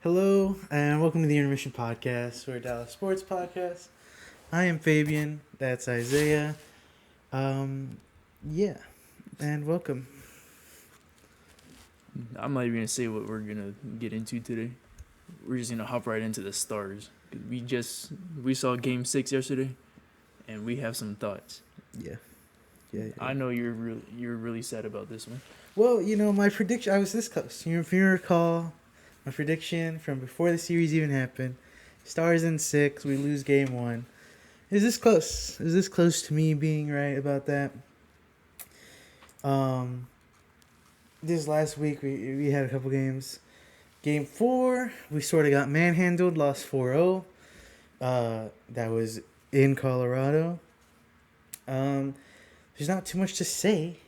Hello, and welcome to the Intermission podcast. We're a Dallas sports podcast. I am Fabian. That's Isaiah. Um, yeah, and welcome. I'm not even gonna say what we're gonna get into today. We're just gonna hop right into the stars. 'Cause we saw Game 6 yesterday, and we have some thoughts. Yeah, yeah. I know you're really sad about this one. Well, my prediction. I was this close. If you recall, my prediction from before the series even happened: Stars in 6. We lose game 1. Is this close? Is this close to me being right about that? Um, this last week we had a couple games. Game 4, we sort of got manhandled, lost 4-0. That was in Colorado. There's not too much to say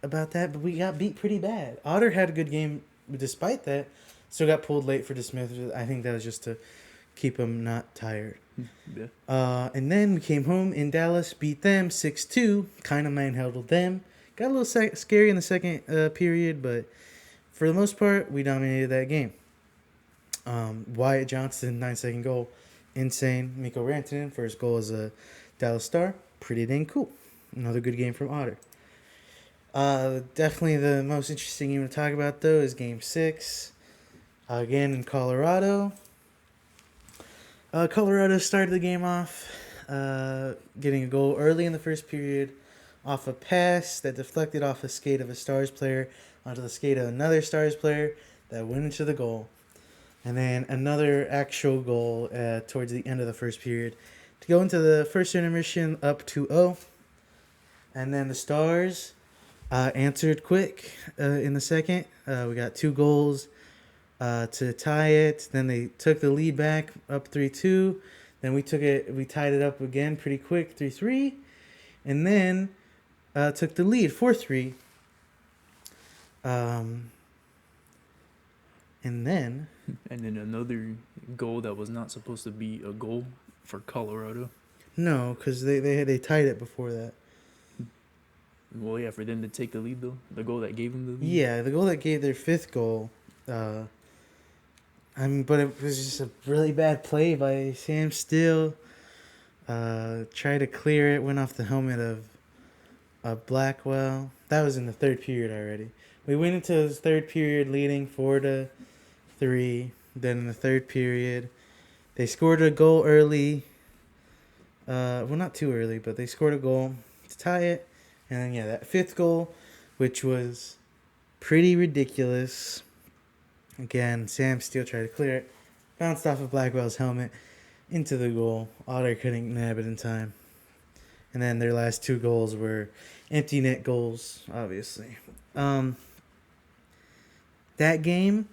about that, but we got beat pretty bad. Otter had a good game despite that. Still got pulled late for dismissal. I think that was just to keep him not tired. Yeah. And then we came home in Dallas, beat them 6-2, kind of manhandled them. Got a little scary in the second period, but for the most part, we dominated that game. Wyatt Johnson, 9-second goal. Insane. Mikko Rantanen, first goal as a Dallas Star. Pretty dang cool. Another good game from Otter. Definitely the most interesting game to talk about, though, is Game 6. Again in Colorado. Colorado started the game off getting a goal early in the first period off a pass that deflected off a skate of a Stars player onto the skate of another Stars player that went into the goal. And then another actual goal towards the end of the first period to go into the first intermission up 2-0. And then the Stars answered quick in the second. We got 2 goals to tie it. Then they took the lead back up 3-2. Then we tied it up again pretty quick, 3-3. And then took the lead 4-3. And then another goal that was not supposed to be a goal for Colorado. No, because they tied it before that. Well, yeah, for them to take the lead though, the goal that gave them the lead. Yeah, the goal that gave their 5th goal. But it was just a really bad play by Sam Steele. Tried to clear it, went off the helmet of Blackwell. That was in the third period already. We went into the third period leading 4-3. Then in the third period, they scored a goal early. Well, not too early, but they scored a goal to tie it. And then, that 5th goal, which was pretty ridiculous. Again, Sam Steele tried to clear it. Bounced off of Blackwell's helmet into the goal. Otter couldn't nab it in time. And then their last 2 goals were empty net goals, obviously. That game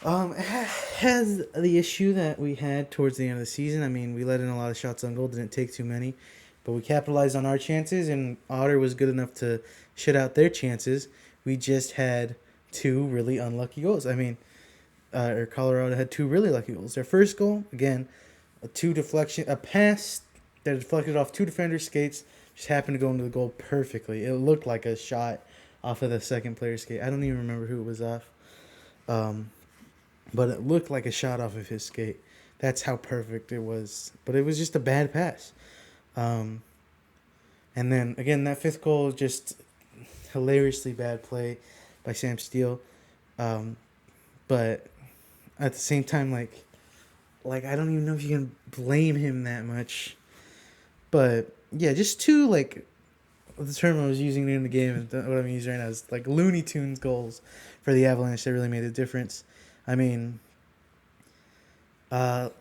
has the issue that we had towards the end of the season. I mean, we let in a lot of shots on goal, didn't take too many. But we capitalized on our chances, and Otter was good enough to shut out their chances. We just had 2 really unlucky goals. I mean, Colorado had 2 really lucky goals. Their first goal, again, a pass that deflected off 2 defenders' skates, just happened to go into the goal perfectly. It looked like a shot off of the second player's skate. I don't even remember who it was off. But it looked like a shot off of his skate. That's how perfect it was. But it was just a bad pass. And then, again, that 5th goal, just hilariously bad play by Sam Steele. But at the same time, like I don't even know if you can blame him that much. But, yeah, just 2, the term I was using in the game, what I'm using right now is, Looney Tunes goals for the Avalanche that really made a difference. I mean, there's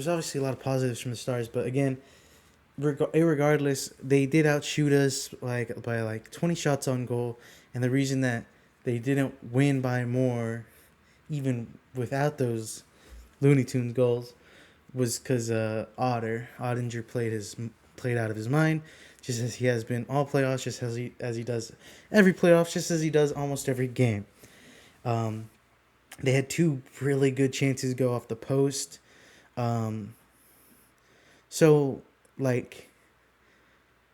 obviously a lot of positives from the Stars. But, again, regardless, they did outshoot us by 20 shots on goal. And the reason that they didn't win by more, even without those Looney Tunes goals, was because Ottinger played out of his mind, just as he has been all playoffs, just as he does every playoff, just as he does almost every game. They had 2 really good chances go off the post. So,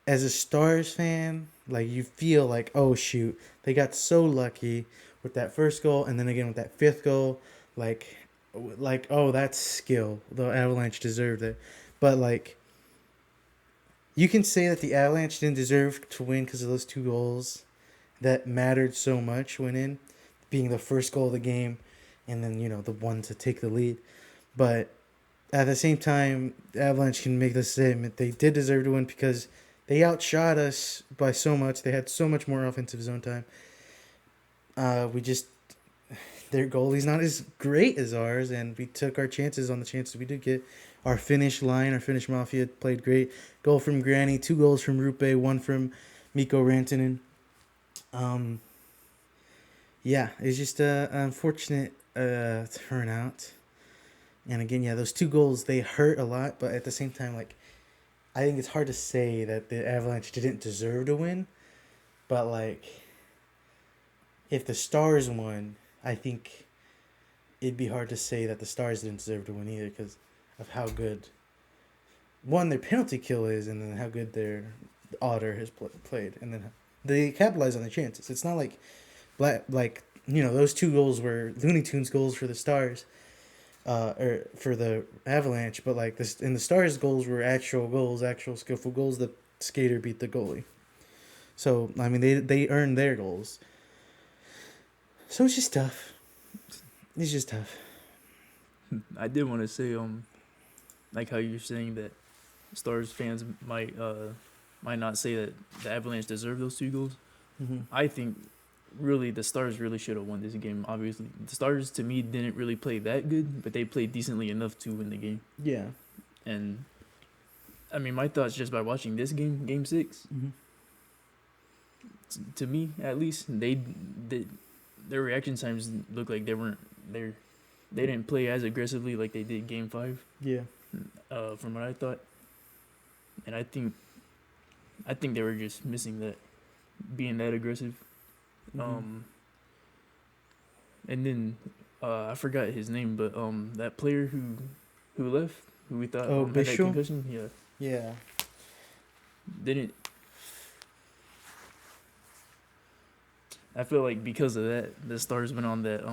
as a Stars fan, you feel like, oh shoot, they got so lucky with that first goal, and then again with that 5th goal. like oh, that's skill. The Avalanche deserved it, but like you can say that the Avalanche didn't deserve to win because of those 2 goals that mattered so much went in, being the first goal of the game, and then the one to take the lead. But at the same time, Avalanche can make the statement they did deserve to win because they outshot us by so much. They had so much more offensive zone time. We just their goalie's not as great as ours, and we took our chances on the chances we did get. Our Finnish line, our Finnish Mafia played great. Goal from Granny, 2 goals from Rupe, 1 from Mikko Rantanen. Yeah, it's just a unfortunate turnout. And again, yeah, those 2 goals, they hurt a lot, but at the same time, like, I think it's hard to say that the Avalanche didn't deserve to win. But, like, if the Stars won, I think it'd be hard to say that the Stars didn't deserve to win either because of how good, one, their penalty kill is, and then how good their Otter has played. And then they capitalize on the chances. It's not like, those 2 goals were Looney Tunes goals for the Stars. Or for the Avalanche, but like this, and the Stars' goals were actual goals, actual skillful goals. The skater beat the goalie, so I mean they earned their goals. So it's just tough. It's just tough. I did want to say, like how you're saying that Stars fans might not say that the Avalanche deserve those 2 goals. Mm-hmm. I think really the Stars really should have won this game. Obviously, the Stars to me didn't really play that good, but they played decently enough to win the game. Yeah. And I mean, my thoughts just by watching this game, Game 6, to me at least, their reaction times looked like they didn't play as aggressively like they did Game 5. Yeah. From what I thought, and I think they were just missing that, being that aggressive. And then I forgot his name, but that player who left, who we thought had that Bishop? concussion, Yeah. didn't. I feel like because of that, the Stars went on that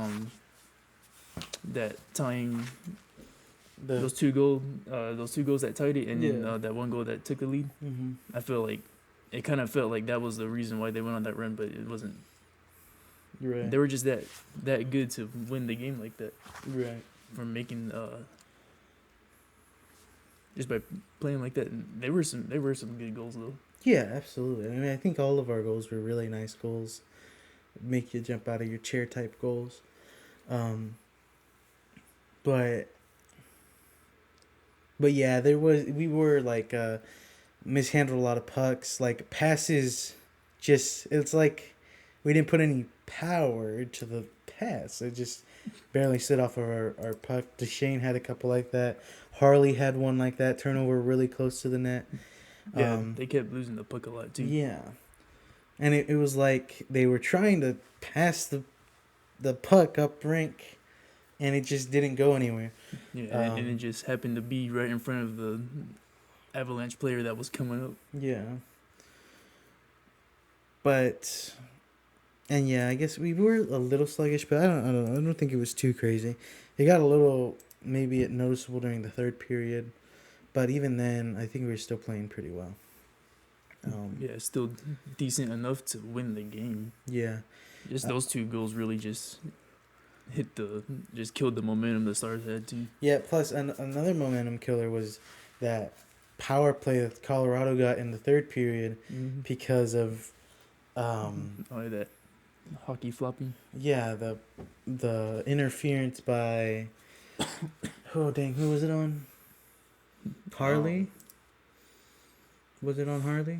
tying those 2 goals that tied it, and then that 1 goal that took the lead. Mm-hmm. I feel like it kind of felt like that was the reason why they went on that run, but it wasn't. Right. They were just that good to win the game like that. Right. From making just by playing like that. And there were some good goals though. Yeah, absolutely. I mean, I think all of our goals were really nice goals, make you jump out of your chair type goals. But yeah, we were like mishandled a lot of pucks, like passes. It's like we didn't put any power to the pass. It just barely slid off of our puck. Duchesne had a couple like that. Harley had one like that. Turnover really close to the net. Yeah, they kept losing the puck a lot too. Yeah, and it was like they were trying to pass the puck up rink, and it just didn't go anywhere. Yeah, and it just happened to be right in front of the Avalanche player that was coming up. Yeah. But, and yeah, I guess we were a little sluggish, but I don't think it was too crazy. It got a little maybe noticeable during the 3rd period, but even then, I think we were still playing pretty well. Yeah, still decent enough to win the game. Yeah. Just those 2 goals really just killed the momentum the Stars had too. Yeah, plus another momentum killer was that power play that Colorado got in the 3rd period because of that hockey flopping. Yeah, the interference by who was it on? Harley? Was it on Harley?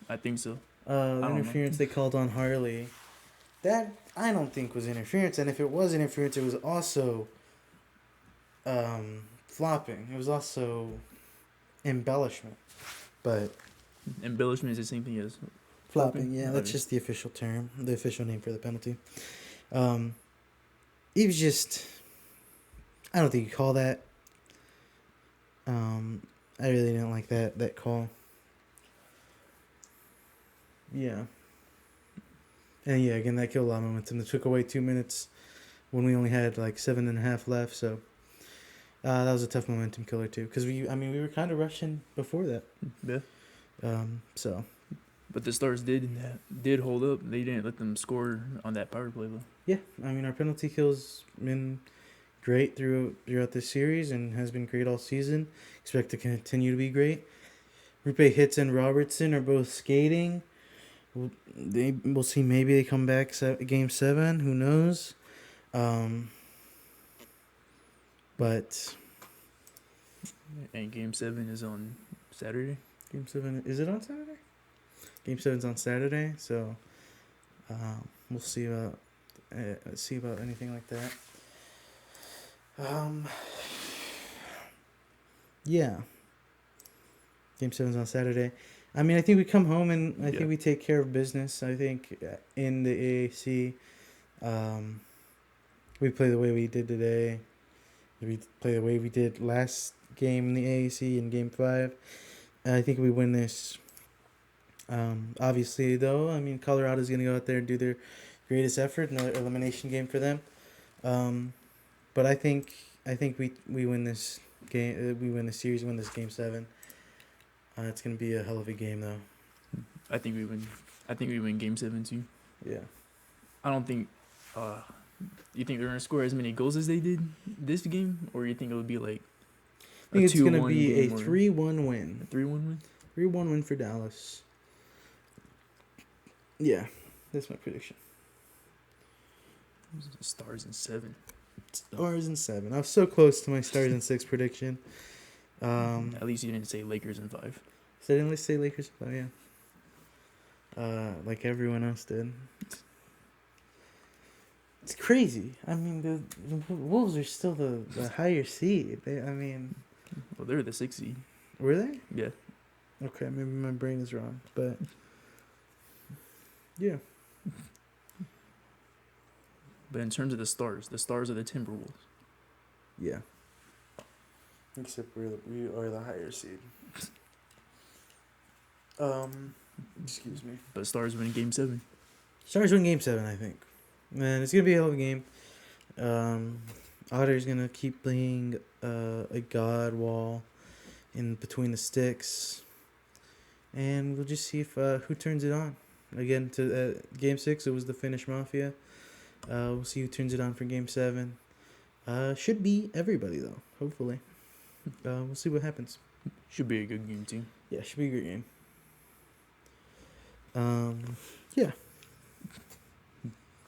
I think so. The interference they called on Harley. That I don't think was interference, and if it was interference, it was also flopping. It was also embellishment. But embellishment is the same thing as flopping. Yeah, that's just the official term, the official name for the penalty. It was just, I don't think you call that. I really didn't like that call. Yeah. And yeah, again, that killed a lot of momentum. They took away 2 minutes when we only had like 7.5 left. So that was a tough momentum killer too, because we were kind of rushing before that. Yeah. So. But the Stars did hold up. They didn't let them score on that power play though. Yeah, our penalty kill's been great throughout this series and has been great all season. Expect to continue to be great. Rupe Hits and Robertson are both skating. We'll see. Maybe they come back game 7. Who knows? But And Game 7 is on Saturday. Game 7, is it on Saturday? Game 7's on Saturday, so we'll see about anything like that. Yeah. Game 7's on Saturday. I think we come home and I think we take care of business. I think in the AAC, we play the way we did today. We play the way we did last game in the AAC in Game 5. And I think we win this. Obviously, though, Colorado's going to go out there and do their greatest effort. Another elimination game for them. But I think we win this game. We win the series. Win this Game 7. It's going to be a hell of a game, though. I think we win. I think we win Game 7 too. Yeah. I don't think. You think they're gonna score as many goals as they did this game, or you think it would be like? I think it's going to be a 3-1 win. A 3-1 win. 3-1 win for Dallas. Yeah, that's my prediction. Stars in 7. Stars in 7. I was so close to my Stars in 6 prediction. At least you didn't say Lakers in 5. So I didn't say Lakers. Oh yeah. Like everyone else did. It's crazy. The Wolves are still the higher seed. Well, they're the 6th seed. Were they? Yeah. Okay, maybe my brain is wrong, but yeah. But in terms of the Stars are the Timberwolves. Yeah. Except we are the higher seed. Excuse me. But Stars win Game 7. Stars win Game 7, I think. Man, it's gonna be a hell of a game. Otter's gonna keep playing a god wall in between the sticks, and we'll just see if who turns it on. Again, to Game 6, it was the Finnish Mafia. We'll see who turns it on for Game 7. Should be everybody though. Hopefully, we'll see what happens. Should be a good game too. Yeah, should be a great game. Yeah.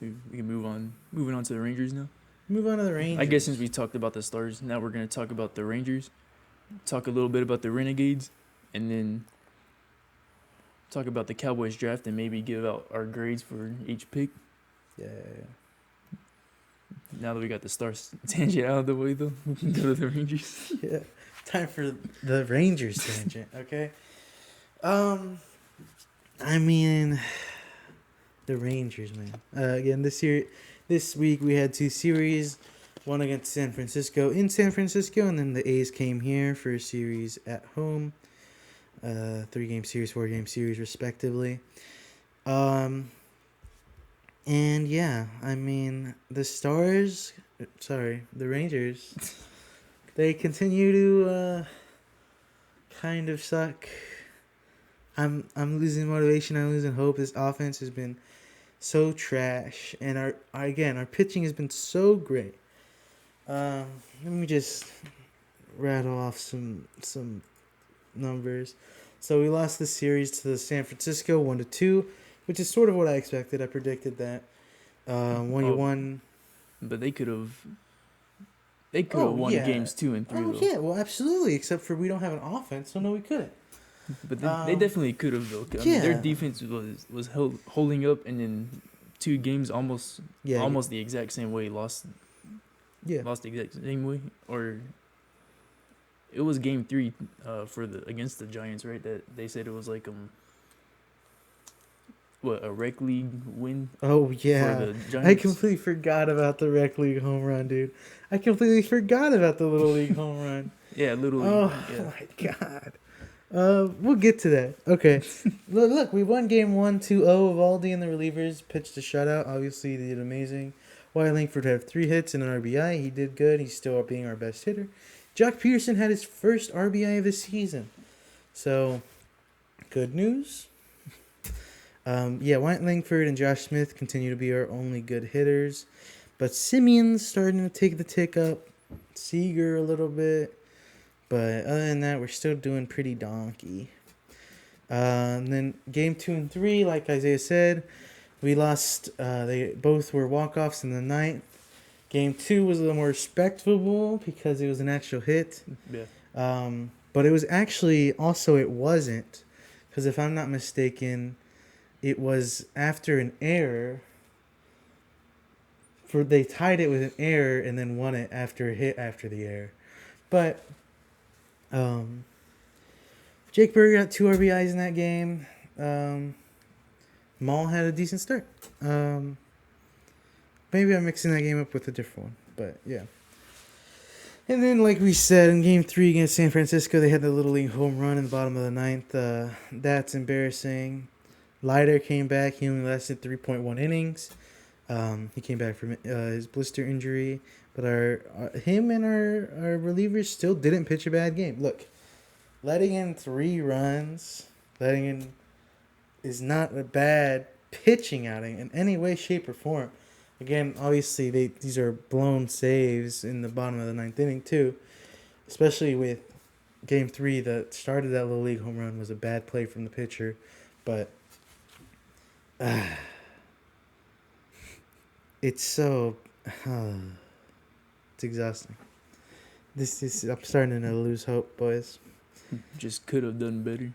We can move on. Moving on to the Rangers now. Move on to the Rangers. I guess since we talked about the Stars, now we're gonna talk about the Rangers. Talk a little bit about the Renegades, and then talk about the Cowboys draft, and maybe give out our grades for each pick. Yeah. Now that we got the Stars tangent out of the way, though, we can go to the Rangers. Yeah. Time for the Rangers tangent. Okay. The Rangers, man. Again, this week we had 2 series. One against San Francisco in San Francisco, and then the A's came here for a series at home. 3-game series, 4-game series, respectively. And yeah, the Rangers, they continue to kind of suck. I'm losing motivation. I'm losing hope. This offense has been so trash, and our pitching has been so great. Let me just rattle off some numbers. So we lost the series to the San Francisco 1-2, which is sort of what I expected. I predicted that. 1-1. But they could have won games 2 and 3. Oh though. yeah, well absolutely. Except for we don't have an offense, so no, we couldn't. But they definitely could have though. Their defense was holding up, and then 2 games almost the exact same way lost. Yeah, lost the exact same way, or it was Game 3 against the Giants, right? That they said it was like a rec league win. Oh yeah, for the Giants. I completely forgot about the rec league home run, dude. I completely forgot about the little league home run. Yeah, little league. Oh my god. We'll get to that. Okay. Look, we won Game 1 2-0. Evaldi and the relievers pitched a shutout. Obviously, they did amazing. Wyatt Langford had 3 hits and an RBI. He did good. He's still being our best hitter. Jock Peterson had his first RBI of the season. So, good news. Wyatt Langford and Josh Smith continue to be our only good hitters. But Simeon's starting to take the tick up. Seager a little bit. But other than that, we're still doing pretty donkey. And then game 2 and 3, like Isaiah said, we lost. They both were walk-offs in the ninth. Game 2 was a little more respectable because it was an actual hit. Yeah. But it was actually also it wasn't, because if I'm not mistaken, it was after an error. They tied it with an error and then won it after a hit after the error. But Jake Berger got 2 RBIs in that game. Maul had a decent start. Maybe I'm mixing that game up with a different one, but yeah. And then, like we said, in Game 3 against San Francisco, they had the Little League home run in the bottom of the ninth. That's embarrassing. Leiter came back. He only lasted 3.1 innings. He came back from his blister injury. But him and our relievers still didn't pitch a bad game. Look, letting in 3 runs, is not a bad pitching outing in any way, shape, or form. Again, obviously, these are blown saves in the bottom of the ninth inning, too. Especially with Game 3, the start of that Little League home run was a bad play from the pitcher. But it's so... it's exhausting. I'm starting to lose hope, boys. Just could have done better.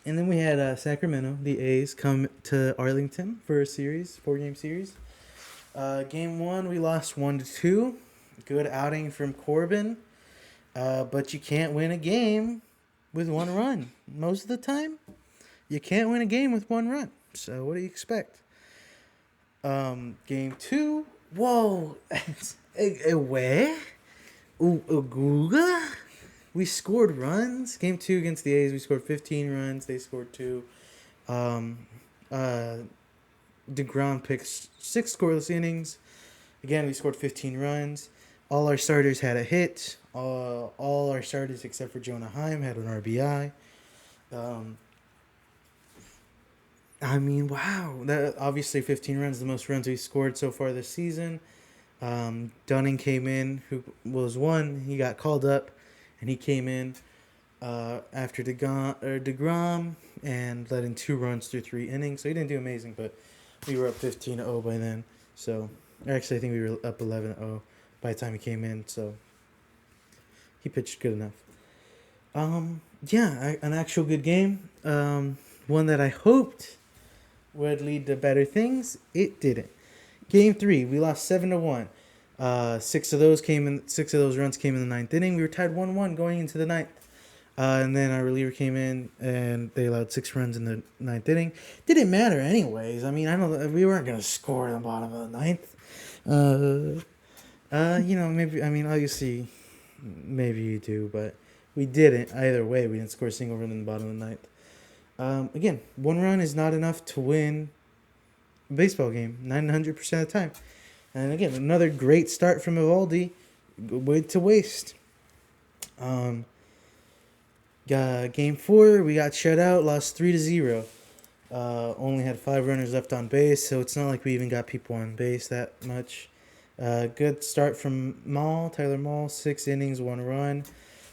And then we had Sacramento, the A's, come to Arlington for a 4-game series. Game 1, we lost 1-2. Good outing from Corbin. But you can't win a game with 1 run. Most of the time, you can't win a game with 1 run. So what do you expect? Game 2, whoa. Where? Uguga? We scored runs. Game 2 against the A's, we scored 15 runs. They scored 2. DeGrom picked 6 scoreless innings. Again, we scored 15 runs. All our starters had a hit. All our starters except for Jonah Heim had an RBI. Wow. That obviously 15 runs, the most runs we scored so far this season. Dunning came in, who was 1. He got called up, and he came in after DeGrom and let in 2 runs through 3 innings. So he didn't do amazing, but we were up 15-0 by then. So actually, I think we were up 11-0 by the time he came in. So he pitched good enough. An actual good game. One that I hoped would lead to better things. It didn't. Game 3, we lost 7-1. 6 of those runs came in the ninth inning. We were tied 1-1 going into the ninth. And then our reliever came in, and they allowed 6 runs in the ninth inning. Didn't matter anyways. I mean, we weren't going to score in the bottom of the ninth. Obviously, maybe you do, but we didn't. Either way, we didn't score a single run in the bottom of the ninth. Again, 1 run is not enough to win a baseball game 900% of the time. And again, another great start from Evaldi. Way to waste. Game 4, we got shut out, lost 3-0. Only had 5 runners left on base, so it's not like we even got people on base that much. Good start from Tyler Maul, 6 innings, 1 run.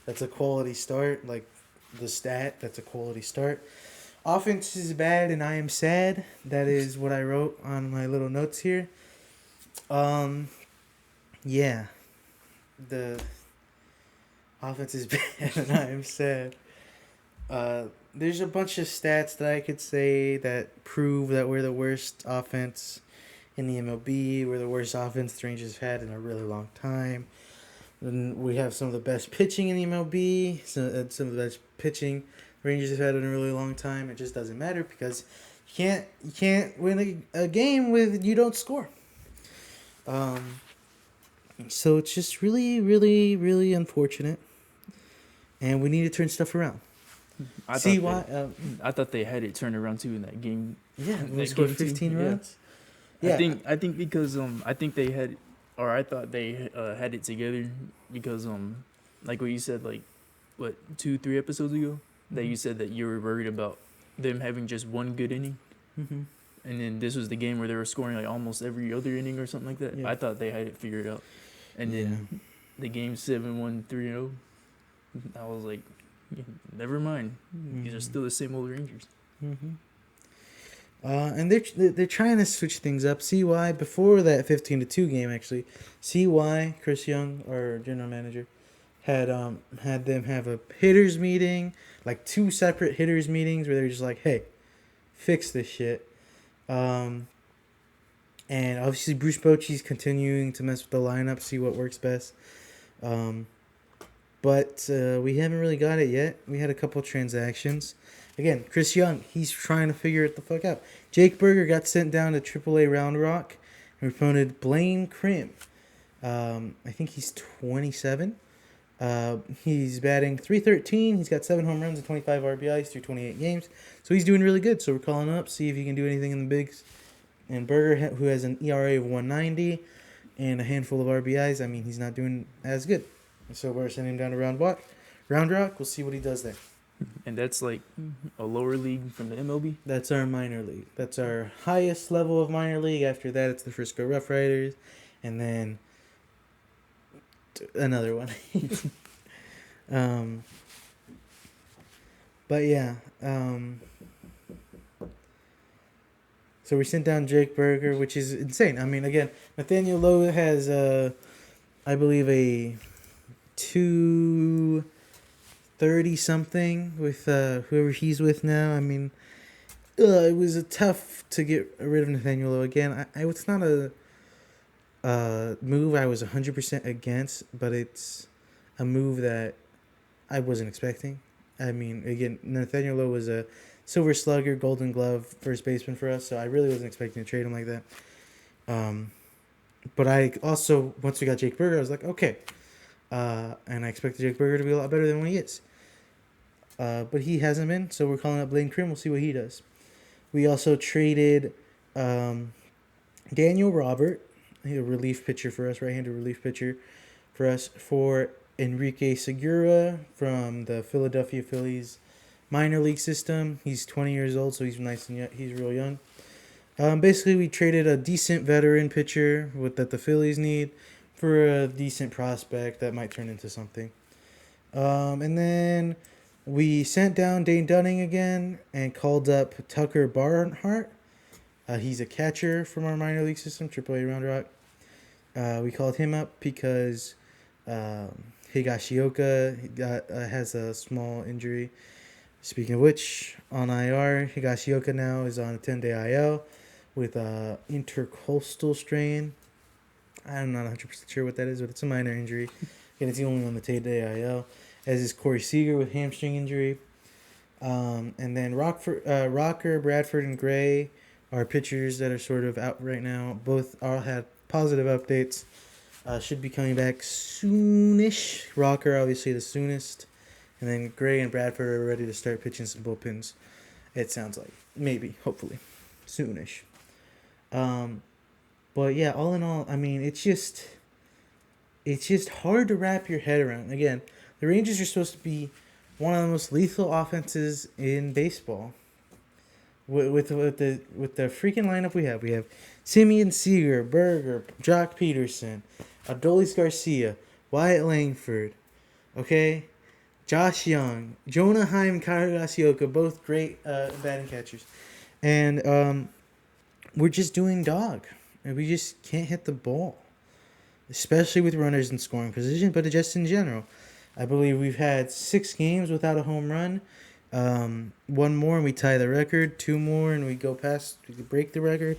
That's a quality start, like the stat. That's a quality start. Offense is bad, and I am sad. That is what I wrote on my little notes here. The offense is bad, and I am sad. There's a bunch of stats that I could say that prove that we're the worst offense in the MLB. We're the worst offense the Rangers have had in a really long time. And we have some of the best pitching in the MLB. Some of the best pitching the Rangers have had in a really long time. It just doesn't matter because you can't win a game with you don't score. So it's just really, really, really unfortunate. And we need to turn stuff around. I thought they had it turned around too in that game. Yeah, we scored 15 runs. Yeah. I think because I think they had or I thought they had it together because like what you said, like what 2-3 episodes ago, that you said that you were worried about them having just one good inning. Mm-hmm. And then this was the game where they were scoring like almost every other inning or something like that. Yeah. I thought they had it figured out. And then the game 7 won 3-0. I was like, never mind. These are still the same old Rangers. Mm-hmm. And they're trying to switch things up. CY before that 15-2 game actually, CY Chris Young, our general manager, had them have a hitters meeting, like 2 separate hitters meetings where they're just like, hey, fix this shit. And obviously Bruce Bochy's continuing to mess with the lineup, see what works best. But we haven't really got it yet. We had a couple transactions. Again, Chris Young, he's trying to figure it the fuck out. Jake Berger got sent down to AAA Round Rock and promoted Blaine Krim. I think he's 27. He's batting .313. He's got 7 home runs and 25 RBIs through 28 games. So he's doing really good. So we're calling up, see if he can do anything in the bigs. And Berger, who has an ERA of 190 and a handful of RBIs, I mean, he's not doing as good. So we're sending him down to Round Rock. We'll see what he does there. And that's like a lower league from the MLB? That's our minor league. That's our highest level of minor league. After that, it's the Frisco Rough Riders. And then another one. But yeah. So we sent down Jake Berger, which is insane. I mean, again, Nathaniel Lowe has, I believe, a 230 something with whoever he's with now. I mean, it was tough to get rid of Nathaniel Lowe again. It's not a move I was 100% against, but it's a move that I wasn't expecting. I mean, again, Nathaniel Lowe was a Silver Slugger, Golden Glove first baseman for us, so I really wasn't expecting to trade him like that. But I also, once we got Jake Berger, I was like, okay. And I expected Jake Berger to be a lot better than what he is. But he hasn't been, so we're calling up Blaine Krim. We'll see what he does. We also traded Daniel Robert, a relief pitcher for us, right-handed relief pitcher for us, for Enrique Segura from the Philadelphia Phillies minor league system. He's 20 years old, so he's nice and he's real young. Basically, we traded a decent veteran pitcher that the Phillies need for a decent prospect that might turn into something. And then we sent down Dane Dunning again and called up Tucker Barnhart. He's a catcher from our minor league system, AAA Round Rock. We called him up because Higashioka has a small injury. Speaking of which, on IR, Higashioka now is on a 10-day IL with a intercostal strain. I'm not 100% sure what that is, but it's a minor injury. And it's the only on the 10-day IL. As is Corey Seager with hamstring injury. And then Rocker, Bradford, and Gray are pitchers that are sort of out right now. Both all had positive updates. Should be coming back soonish. Rocker, obviously, the soonest. And then Gray and Bradford are ready to start pitching some bullpens. It sounds like. Maybe. Hopefully. Soonish. But yeah, all in all, I mean, it's just hard to wrap your head around. Again, the Rangers are supposed to be one of the most lethal offenses in baseball. With the freaking lineup we have Simeon Seager, Berger, Jock Peterson, Adolis Garcia, Wyatt Langford, okay, Josh Young, Jonah Heim, Kyle Higashioka, both great batting catchers, and we're just doing dog, and we just can't hit the ball, especially with runners in scoring position, but just in general. I believe we've had 6 games without a home run. 1 more and we tie the record. 2 more and we break the record.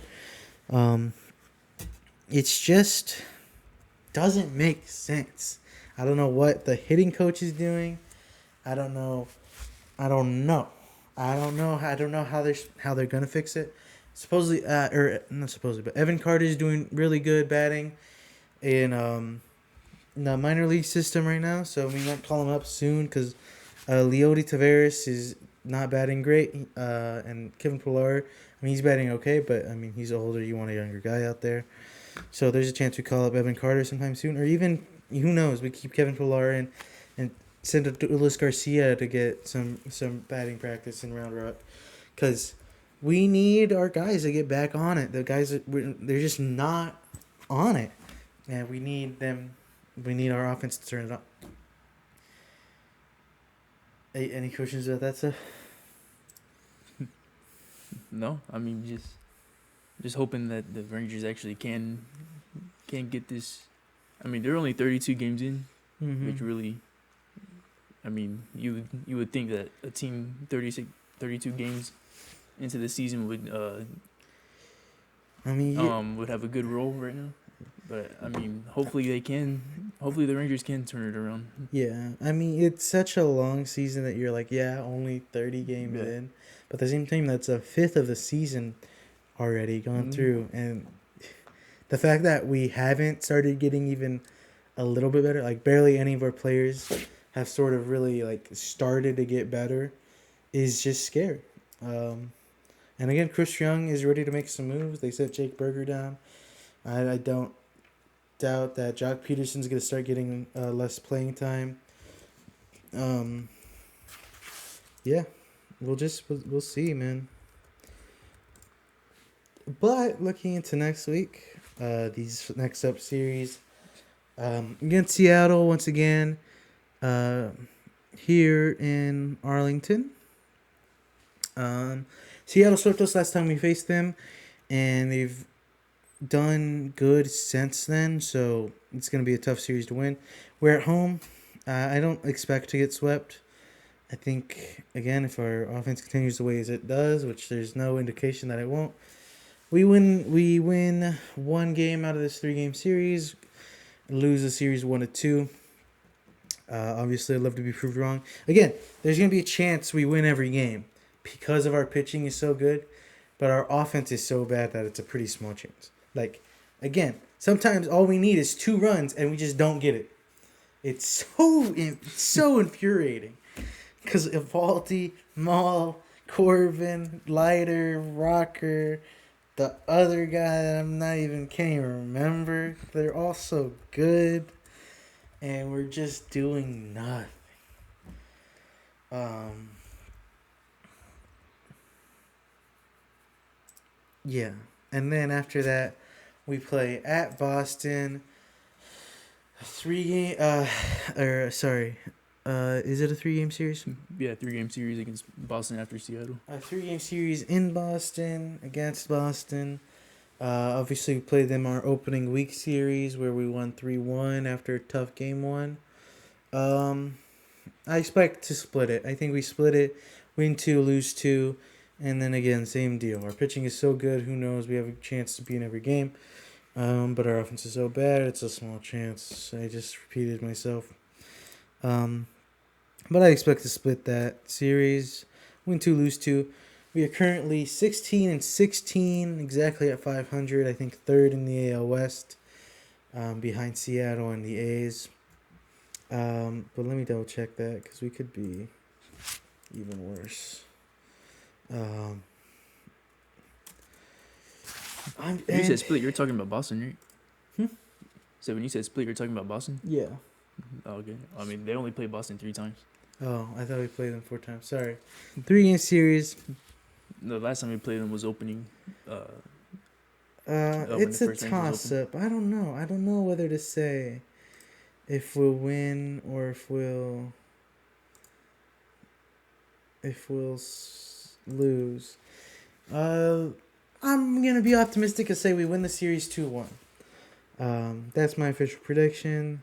It's just doesn't make sense. I don't know what the hitting coach is doing. I don't know how they're gonna fix it. Supposedly, not supposedly, but Evan Carter is doing really good batting in the minor league system right now. So we might call him up soon because Leody Taveras is not batting great, and Kevin Pillar, I mean, he's batting okay, but I mean, he's older. You want a younger guy out there. So there's a chance we call up Evan Carter sometime soon, or even who knows, we keep Kevin Pillar in and send Ulis Garcia to get some batting practice in Round Rock, because we need our guys to get back on it. The guys they're just not on it, and we need them. We need our offense to turn it up. Any questions about that stuff? No, I mean just hoping that the Rangers actually can get this. I mean, they're only 32 games in, which really, I mean, you would think that a team 32 games into the season would would have a good role right now. But I mean, hopefully they can. Hopefully the Rangers can turn it around. Yeah, I mean, it's such a long season that you're like, yeah, only 30 games in, but at the same time, that's a fifth of the season already gone through, and the fact that we haven't started getting even a little bit better, like barely any of our players have sort of really like started to get better, is just scary. And again, Chris Young is ready to make some moves. They set Jake Berger down. I don't doubt that Jock Peterson's going to start getting less playing time. Yeah, we'll see, man. But looking into next week, these next up series, against Seattle once again, here in Arlington. Seattle swept us last time we faced them, and they've done good since then, so it's going to be a tough series to win. We're at home. I don't expect to get swept. I think, again, if our offense continues the way as it does, which there's no indication that it won't, we win one game out of this 3-game series, lose the series 1-2. Obviously, I'd love to be proved wrong. Again, there's going to be a chance we win every game because of our pitching is so good, but our offense is so bad that it's a pretty small chance. Like, again, sometimes all we need is 2 runs and we just don't get it. It's so infuriating. Because Evaldi, Maul, Corbin, Leiter, Rocker, the other guy that can't even remember, they're all so good. And we're just doing nothing. Yeah. And then after that, we play at Boston. Is it a 3-game series? Yeah, 3-game series against Boston after Seattle. A 3-game series in Boston against Boston. Obviously, we played them our opening week series where we won 3-1 after a tough game 1. I expect to split it. I think we split it, win 2, lose 2, and then again, same deal. Our pitching is so good, who knows? We have a chance to be in every game. But our offense is so bad, it's a small chance. I just repeated myself. But I expect to split that series. Win 2, lose 2. We are currently 16-16, exactly at 500. I think 3rd in the AL West, behind Seattle and the A's. But let me double check that because we could be even worse. When you said split, you're talking about Boston, right? So when you said split, you're talking about Boston? Yeah. Oh, okay. I mean, they only played Boston 3 times. Oh, I thought we played them 4 times. Sorry. 3-game series. The last time we played them was opening. It's a toss-up. I don't know. I don't know whether to say if we'll win or if we'll lose. I'm going to be optimistic and say we win the series 2-1. That's my official prediction.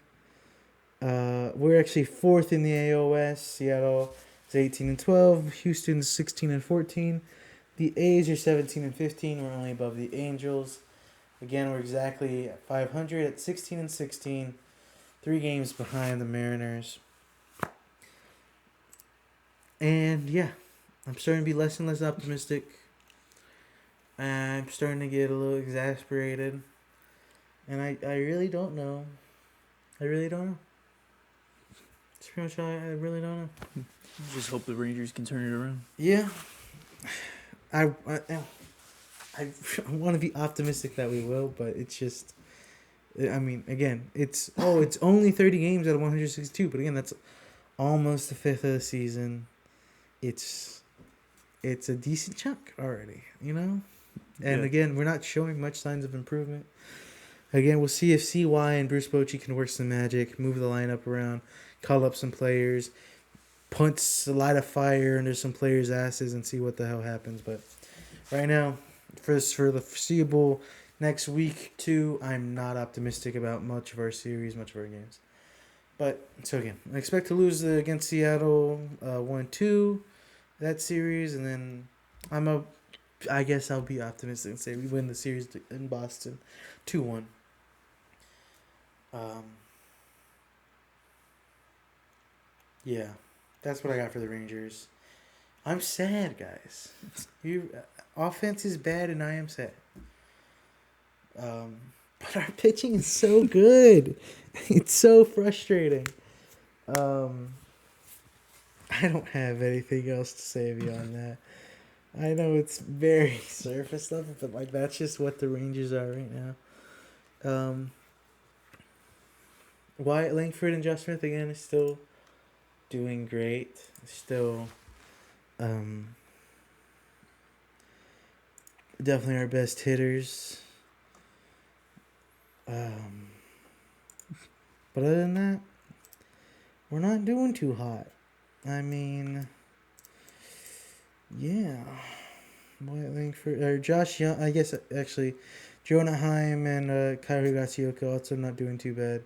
We're actually 4th in the AL West. Seattle is 18-12. Houston's 16-14. The A's are 17-15. We're only above the Angels. Again, we're exactly at 500 at 16-16. 3 games behind the Mariners. And yeah, I'm starting to be less and less optimistic. I'm starting to get a little exasperated. And I really don't know. That's pretty much all. I really don't know. Just hope the Rangers can turn it around. Yeah. I I want to be optimistic that we will, but it's just. I mean, again, it's only 30 games out of 162, but again, that's almost a fifth of the season. It's a decent chunk already, you know? And again, we're not showing much signs of improvement. Again, we'll see if CY and Bruce Bochy can work some magic, move the lineup around, call up some players, light a fire under some players' asses and see what the hell happens. But right now, for the foreseeable next week, 2, I'm not optimistic about much of our series, much of our games. But, so again, I expect to lose against Seattle 1-2, that series, and then I guess I'll be optimistic and say we win the series in Boston 2-1. Yeah, that's what I got for the Rangers. I'm sad, guys. Offense is bad, and I am sad. But our pitching is so good. It's so frustrating. I don't have anything else to say beyond that. I know it's very surface level, but like that's just what the Rangers are right now. Wyatt Langford and Josh Smith again is still doing great. Still, definitely our best hitters. But other than that, we're not doing too hot. I mean, yeah. Wyatt Langford or Josh Young. I guess actually, Jonah Heim and Kyrie Gatsioka also not doing too bad.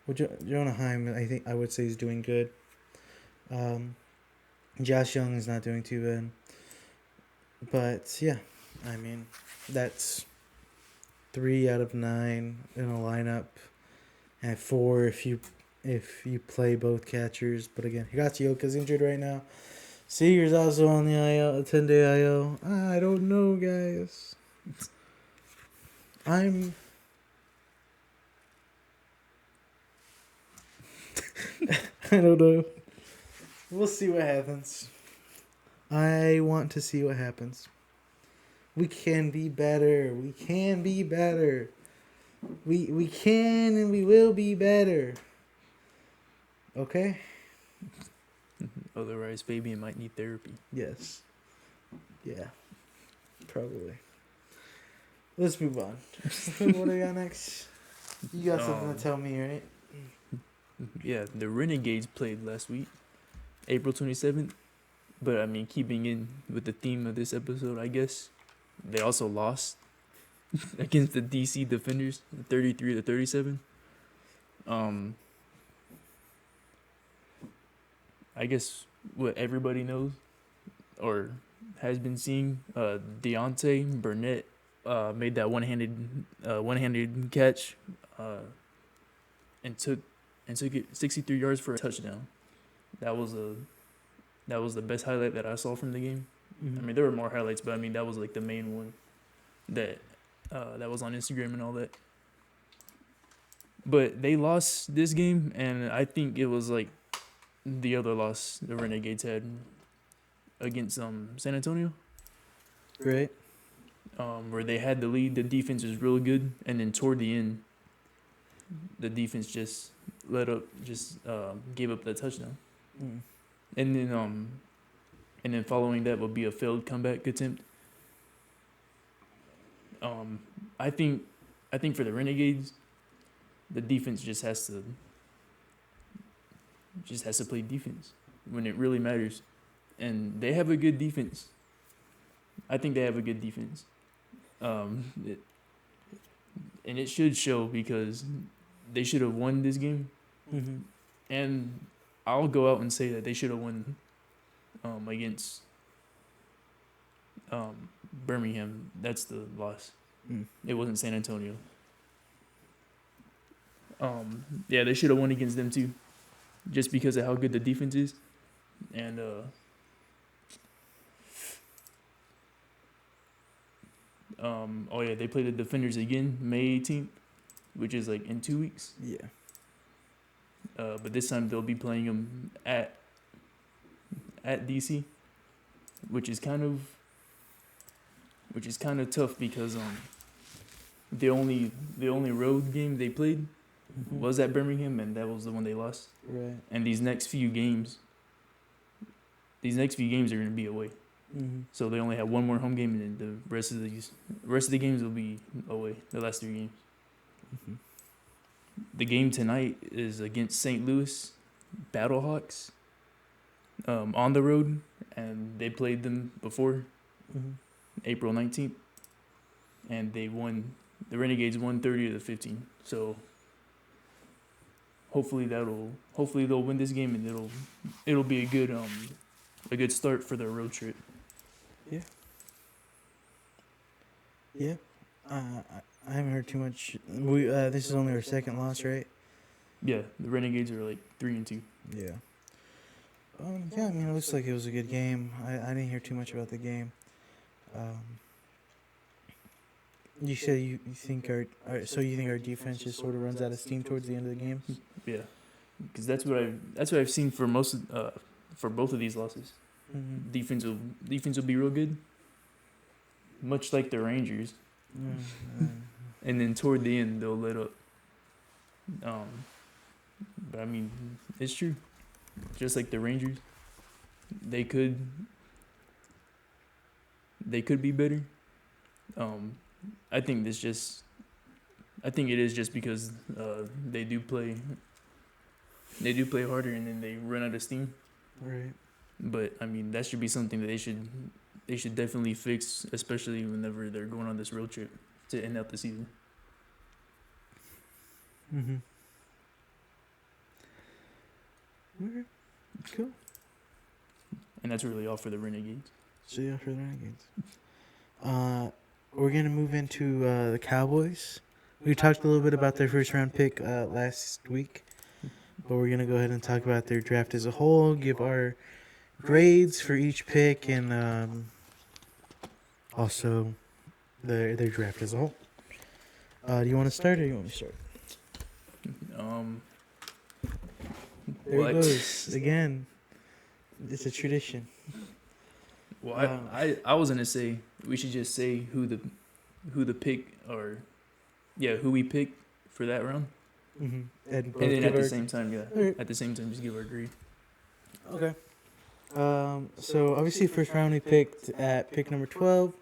Well, Jonah Heim, I think I would say is doing good. Josh Young is not doing too bad. But yeah, I mean, that's 3 out of 9 in a lineup, and 4 if you play both catchers. But again, Higatsuyoka's injured right now. Seager's also on the IL, a 10-day IL. I don't know, guys. I don't know. We'll see what happens. I want to see what happens. We can be better. We can be better. We can and we will be better. Okay? Otherwise, Fabian might need therapy. Yes. Yeah. Probably. Let's move on. What do we got next? You got something to tell me, right? Yeah, the Renegades played last week, April 27th. But, I mean, keeping in with the theme of this episode, I guess, they also lost against the DC Defenders, 33-37. I guess what everybody knows or has been seeing, Deontay Burnett made that one-handed catch and took it 63 yards for a touchdown. That was the best highlight that I saw from the game. Mm-hmm. I mean, there were more highlights, but I mean that was like the main one that was on Instagram and all that. But they lost this game, and I think it was like the other loss the Renegades had against San Antonio. Right. Where they had the lead, the defense was really good, and then toward the end, the defense just gave up that touchdown. Mm. And then following that would be a failed comeback attempt. I think for the Renegades, the defense just has to play defense when it really matters, and they have a good defense. I think they have a good defense. And it should show because they should have won this game. Mm-hmm. And I'll go out and say that they should have won against Birmingham. That's the loss. Mm. It wasn't San Antonio. Yeah, they should have won against them too, just because of how good the defense is. And they play the Defenders again May 18th, which is like in 2 weeks. Yeah. But this time they'll be playing them at DC, which is kind of, which is kind of tough because the only road game they played was at Birmingham, and that was the one they lost. Right. And these next few games are going to be away. Mm-hmm. So they only have one more home game, and then the rest of the games will be away. The last 3 games. Mm-hmm. The game tonight is against St. Louis Battlehawks, on the road, and they played them before, April 19th, and they won. The Renegades won 30-15. So hopefully they'll win this game, and it'll be a good start for their road trip. Yeah. Yeah. I haven't heard too much. This is only our second loss, right? Yeah, the Renegades are like 3-2. Yeah. Yeah, I mean, it looks like it was a good game. I didn't hear too much about the game. You said you think our defense just sort of runs out of steam towards the end of the game? Yeah, because that's what I've seen for for both of these losses. Mm-hmm. Defense will be real good, much like the Rangers, and then toward the end they'll let up. But I mean, it's true. Just like the Rangers, they could be better. I think it is just because they do play harder, and then they run out of steam. Right. But I mean, that should be something that they should definitely fix, especially whenever they're going on this road trip to end out the season. Mm-hmm. Okay. Cool. And that's really all for the Renegades. So yeah, for the Renegades. We're gonna move into the Cowboys. We talked a little bit about their first round pick last week, but we're gonna go ahead and talk about their draft as a whole. Give our grades for each pick, and also their draft as a whole. Do you want to start, or you want me to start? There it goes again. It's a tradition. Well, I was gonna say we should just say who the pick who we picked for that round. Mm-hmm. And then at the same time, just give our grade. Okay. So obviously first round we picked at pick number 12.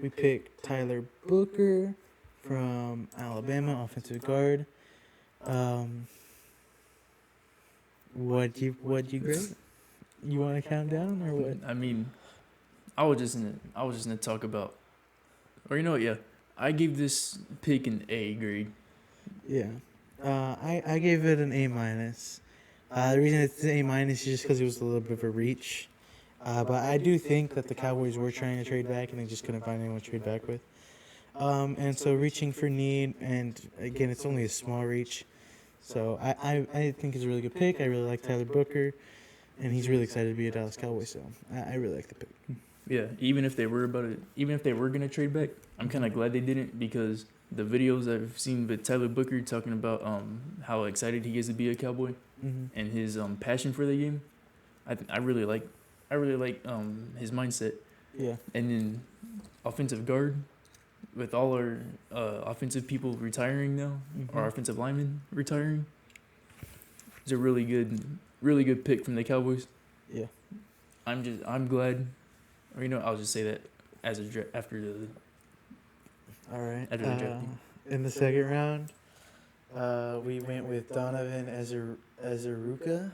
We picked Tyler Booker from Alabama, offensive guard. What'd you grade? You want to count down or what? I mean, I was just gonna talk about, or you know what? Yeah, I gave this pick an A grade. Yeah, I gave it an A minus. The reason it's an A minus is just because it was a little bit of a reach. But I do think that the Cowboys were trying to trade back and they just couldn't find anyone to trade back with. And so reaching for need, and again, it's only a small reach. So I think it's a really good pick. I really like Tyler Booker, and he's really excited to be a Dallas Cowboy. So I really like the pick. Yeah, even if they were gonna trade back, I'm kind of glad they didn't, because the videos I've seen with Tyler Booker talking about how excited he is to be a Cowboy, and his passion for the game, I really like his mindset. Yeah. And then offensive guard, with all our offensive people retiring now, our offensive linemen retiring, it's a really good pick from the Cowboys. Yeah. I'm glad, or I'll just say that as after the. All right. After the draft. In the second round, we went with Donovan Azaruka,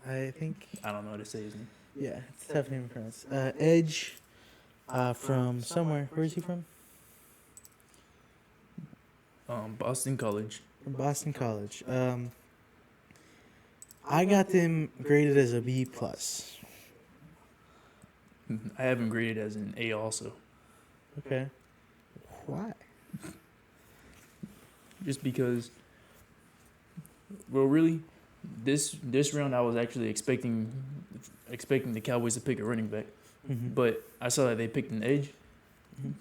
I think. I don't know how to say his name. Yeah, it's a tough name to pronounce. Edge, from somewhere. Where is he from? Boston College. From Boston College. I got them graded as a B+. I have him graded as an A also. Okay. Why? Just because, well, really, this round I was actually expecting the Cowboys to pick a running back, but I saw that they picked an edge,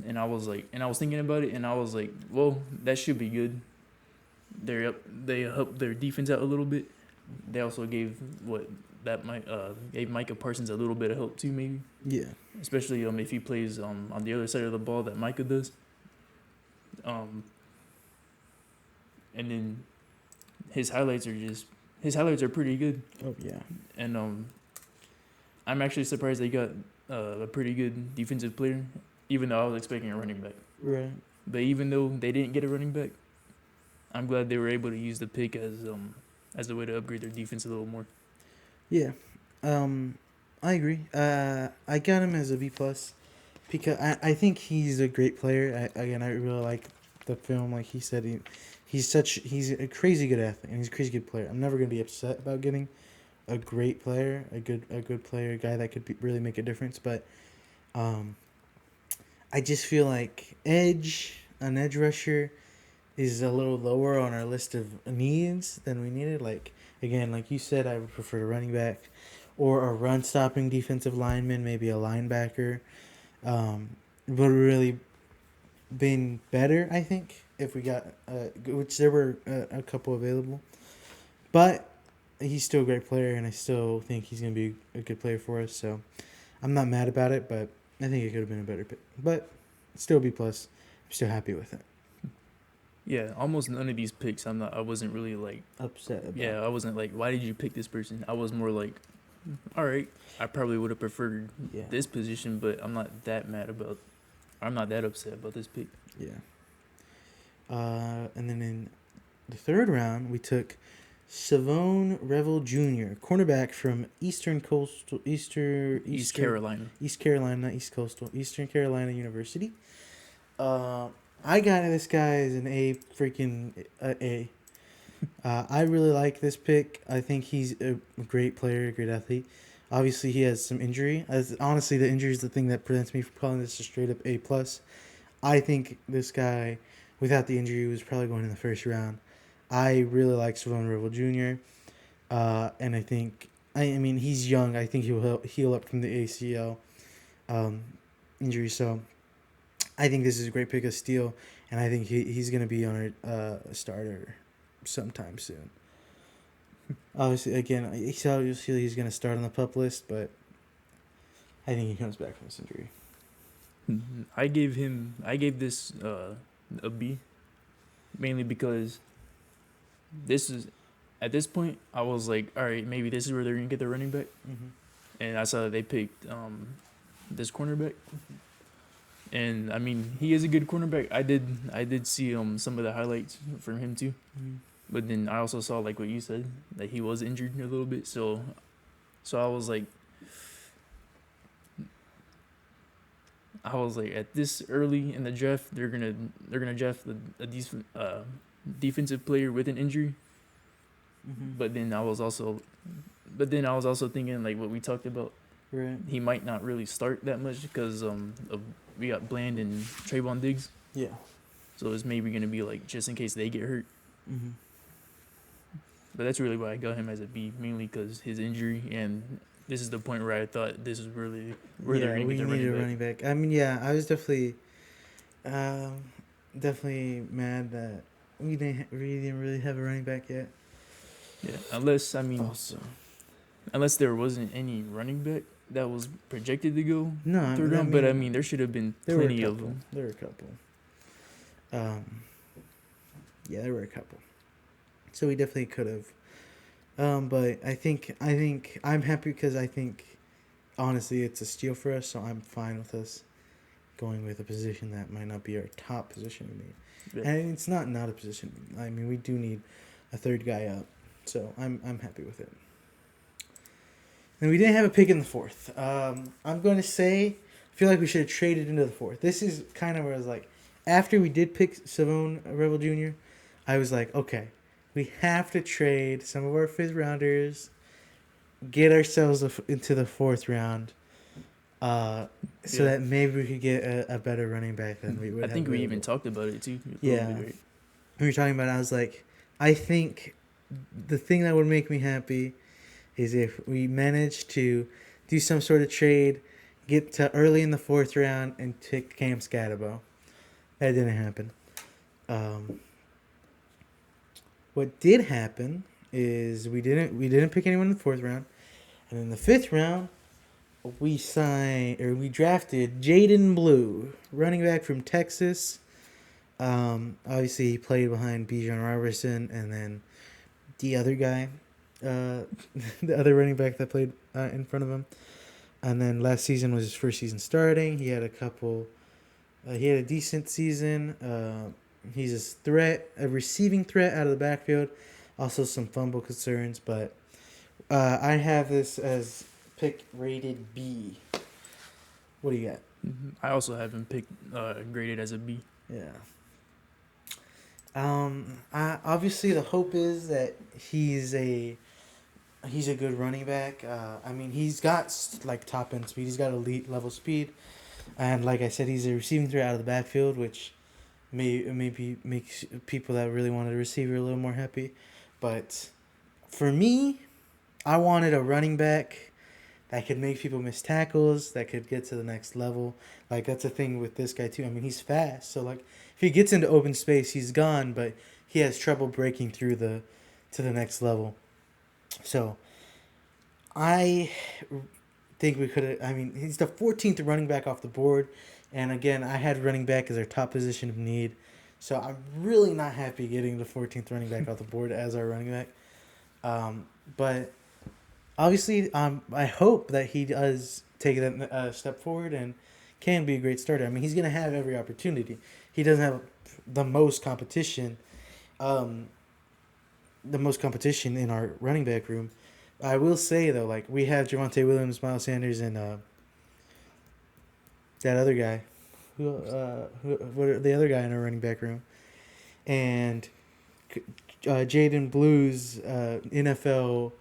and I was thinking about it, and I was like, well, that should be good. They helped their defense out a little bit. They also gave that might gave Micah Parsons a little bit of help too, maybe. Yeah. Especially if he plays on the other side of the ball that Micah does. And then his highlights are pretty good. Oh yeah. And I'm actually surprised they got a pretty good defensive player, even though I was expecting a running back. Right. But even though they didn't get a running back, I'm glad they were able to use the pick as a way to upgrade their defense a little more. Yeah. I agree. I got him as a B plus because I think he's a great player. I really like the film. Like he said, he's a crazy good athlete and he's a crazy good player. I'm never gonna be upset about getting a great player, a good player, a guy that could really make a difference. But I just feel like an edge rusher is a little lower on our list of needs than we needed. Like again, like you said, I would prefer a running back or a run stopping defensive lineman, maybe a linebacker. Would really been better, I think, if we got which there were a couple available. But he's still a great player, and I still think he's going to be a good player for us. So I'm not mad about it, but I think it could have been a better pick. But still B plus. I'm still happy with it. Yeah, almost none of these picks I wasn't really like upset about. Yeah, I wasn't like, why did you pick this person? I was more like, all right, I probably would have preferred this position, but I'm not that upset about this pick. Yeah. And then in the third round, we took Savone Revel Jr., cornerback from East Carolina, not East Coastal, Eastern Carolina University. I got this guy as an A. I really like this pick. I think he's a great player, a great athlete. Obviously, he has some injury. Honestly, the injury is the thing that prevents me from calling this a straight up A+. I think this guy, without the injury, was probably going in the first round. I really like Savone Revel Jr. And I think, he's young. I think he'll heal up from the ACL injury. So I think this is a great pick of steal, and I think he's going to be on a starter sometime soon. Obviously, again, he's going to start on the PUP list, but I think he comes back from this injury. I gave this a B, mainly because at this point, I was like, all right, maybe this is where they're going to get the running back. Mm-hmm. And I saw that they picked this cornerback. Mm-hmm. And he is a good cornerback. I did see some of the highlights from him too. Mm-hmm. But then I also saw, like what you said, that he was injured a little bit. So I was like, at this early in the draft, they're gonna draft a decent defensive player with an injury. Mm-hmm. But then I was also thinking, like what we talked about. Right. He might not really start that much because we got Bland and Trayvon Diggs. Yeah. So it's maybe gonna be like just in case they get hurt. Mm-hmm. But that's really why I got him as a B, mainly because his injury, and this is the point where I thought this is really where they're going to get the running back. I was definitely mad that we didn't really have a running back yet. Yeah, unless there wasn't any running back that was projected to go third round, but there should have been plenty of them. There were a couple. There were a couple. So we definitely could have. But I think I'm happy because I think, honestly, it's a steal for us. So I'm fine with us going with a position that might not be our top position we need. Yeah. And it's not a position. We do need a third guy up. So I'm happy with it. And we didn't have a pick in the fourth. I'm going to say, I feel like we should have traded into the fourth. This is kind of where I was like, after we did pick Savone Revel Jr., I was like, okay, we have to trade some of our fifth rounders, get ourselves into the fourth round, so that maybe we could get a better running back than we would. I think we even talked about it too. Yeah, when we were talking about it, I was like, I think the thing that would make me happy is if we managed to do some sort of trade, get to early in the fourth round, and pick Cam Scatterbo. That didn't happen. What did happen is we didn't pick anyone in the fourth round. And in the 5th round, we drafted Jaden Blue, running back from Texas. Obviously, he played behind Bijan Robertson, and then the other guy, the other running back that played in front of him. And then last season was his first season starting. He had he had a decent season. He's a receiving threat out of the backfield. Also some fumble concerns, but I have this as pick rated B. What do you got? I also have him graded as a B. Yeah. Obviously the hope is that he's a good running back. I mean, he's got like top end speed. He's got elite level speed, and like I said, he's a receiving threat out of the backfield, which maybe makes people that really wanted a receiver a little more happy. But for me, I wanted a running back that could make people miss tackles, that could get to the next level. Like, that's the thing with this guy, too. I mean, he's fast. So, like, if he gets into open space, he's gone, but he has trouble breaking through to the next level. So, I think we could have... I mean, he's the 14th running back off the board. And, again, I had running back as our top position of need. So, I'm really not happy getting the 14th running back off the board as our running back. But... obviously, I hope that he does take that step forward and can be a great starter. I mean, he's going to have every opportunity. He doesn't have the most competition in our running back room. I will say, though, like, we have Javonte Williams, Miles Sanders, and that other guy. The other guy in our running back room. And Jaden Blue's NFL...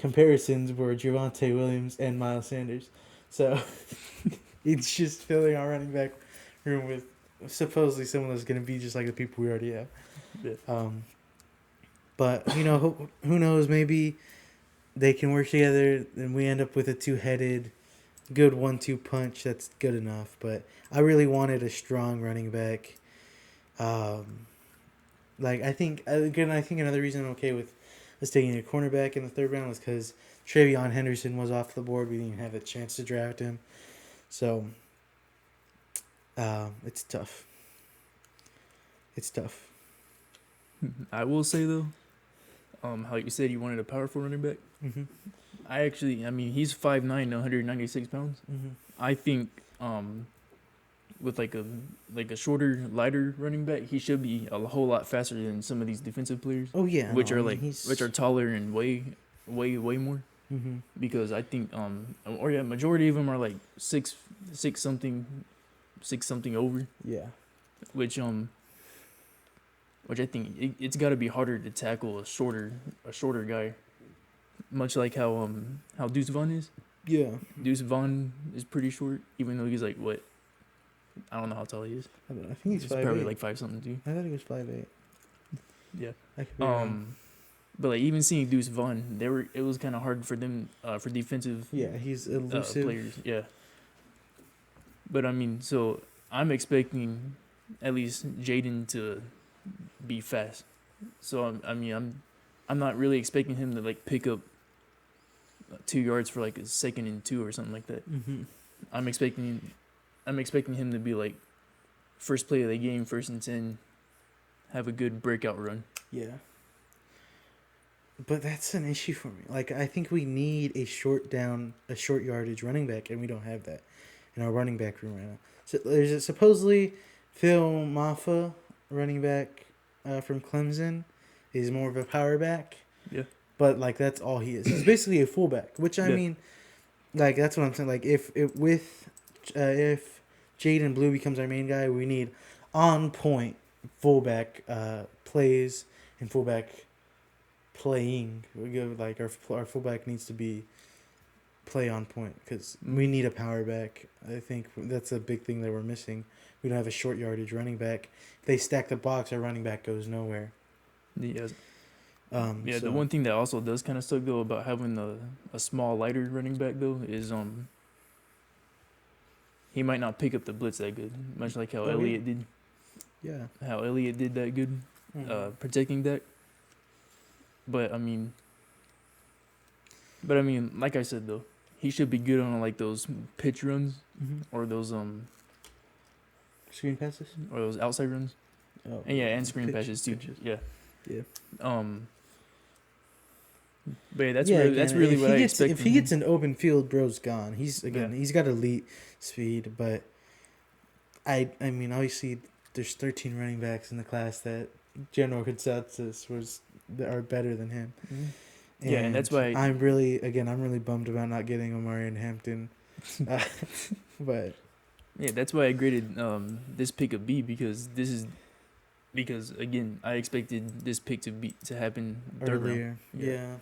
comparisons were Javonte Williams and Miles Sanders. So it's just filling our running back room with supposedly someone that's going to be just like the people we already have. Yeah. But, who knows? Maybe they can work together and we end up with a two-headed, good 1-2 punch that's good enough. But I really wanted a strong running back. I think another reason I'm okay with us taking a cornerback in the 3rd round was because Travion Henderson was off the board. We didn't even have a chance to draft him. So, it's tough. It's tough. I will say, though, how you said you wanted a powerful running back. Mm-hmm. He's 5'9", 196 pounds. Mm-hmm. I think with like a shorter, lighter running back, he should be a whole lot faster than some of these defensive players. Oh yeah, which are taller and way more. Mm-hmm. Because I think majority of them are like six something over. Yeah. Which I think it's got to be harder to tackle a shorter guy, much like how Deuce Vaughn is. Yeah. Deuce Vaughn is pretty short, even though he's like what. I don't know how tall he is. I think he's 5'8". Probably like 5 something too. I thought he was 5'8". Yeah. But like even seeing Deuce Vaughn, it was kind of hard for them for defensive. Yeah, he's elusive players. Yeah. But so I'm expecting at least Jaden to be fast. So I'm not really expecting him to like pick up 2 yards for like a 2nd and 2 or something like that. Mm-hmm. I'm expecting him to be like first play of the game, 1st and 10, have a good breakout run. Yeah. But that's an issue for me. Like, I think we need a short yardage running back, and we don't have that in our running back room right now. So there's supposedly Phil Maffa, running back from Clemson, is more of a power back. Yeah. But like that's all he is. He's basically a fullback, which I mean, like that's what I'm saying. Like if Jaden Blue becomes our main guy, we need on point fullback plays and fullback playing. We go like our fullback needs to be play on point because we need a power back. I think that's a big thing that we're missing. We don't have a short yardage running back. If they stack the box, our running back goes nowhere. Yes. The one thing that also does kind of suck though about having a small, lighter running back though is he might not pick up the blitz that good, much like how Elliott did. Yeah. How Elliott did that good, protecting that. But I mean, But I mean, like I said though, he should be good on like those pitch runs or those screen passes or those outside runs. Oh, and and screen passes too. Yeah. Yeah. But yeah, that's really what I expect. If he gets an open field, bro's gone. He's got elite speed, but I mean obviously there's 13 running backs in the class that general consensus are better than him. And that's why I'm really bummed about not getting Omari and Hampton. But yeah, that's why I graded this pick a B because again I expected this pick to happen earlier. Yeah.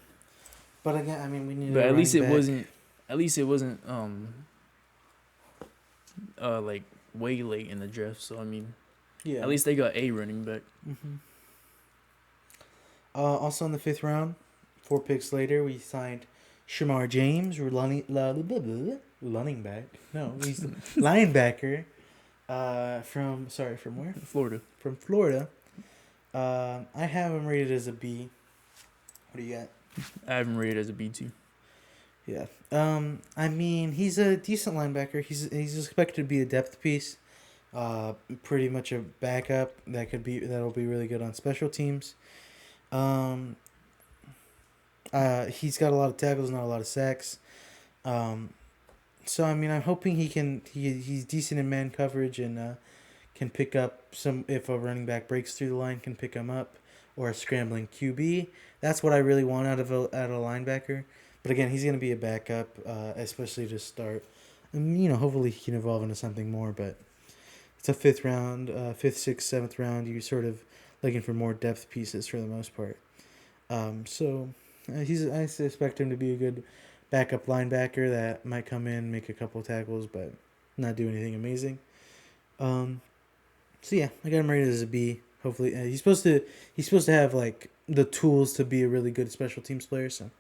But again, I mean we need. But at least it wasn't like way late in the draft. So I mean, yeah. At least they got a running back. Also in the 5th round, 4 picks later, we signed Shamar James, running back. No, he's linebacker. From where? Florida. From Florida. I have him rated as a B. What do you got? I have him rated as a B too. Yeah. I mean, he's a decent linebacker. He's expected to be a depth piece. Pretty much a backup that'll be really good on special teams. He's got a lot of tackles, not a lot of sacks. So I mean, I'm hoping he's decent in man coverage and can pick up some if a running back breaks through the line, can pick him up, or a scrambling QB. That's what I really want out of a linebacker. But again, he's gonna be a backup, especially to start. And hopefully he can evolve into something more. But it's a 5th round, 5th, 6th, 7th round. You're sort of looking for more depth pieces for the most part. So I expect him to be a good backup linebacker that might come in, make a couple tackles, but not do anything amazing. So yeah, I got him rated as a B. Hopefully, he's supposed to have like the tools to be a really good special teams player. So,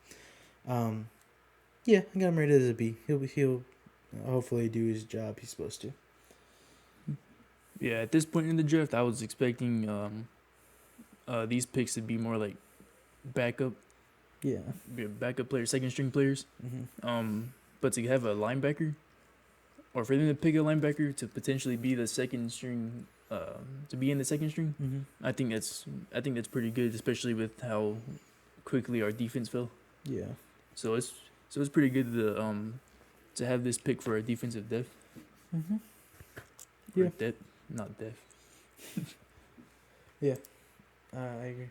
yeah, I got him rated as a B. He'll hopefully do his job he's supposed to. Yeah, at this point in the draft, I was expecting these picks to be more like backup. Yeah. Backup players, second string players. But to have a linebacker, or for them to pick a linebacker to potentially be the second string, to be in the second string, I think that's pretty good, especially with how quickly our defense fell. Yeah. So it's pretty good to have this pick for a defensive depth. Yeah. Depth, not depth. Yeah. I agree.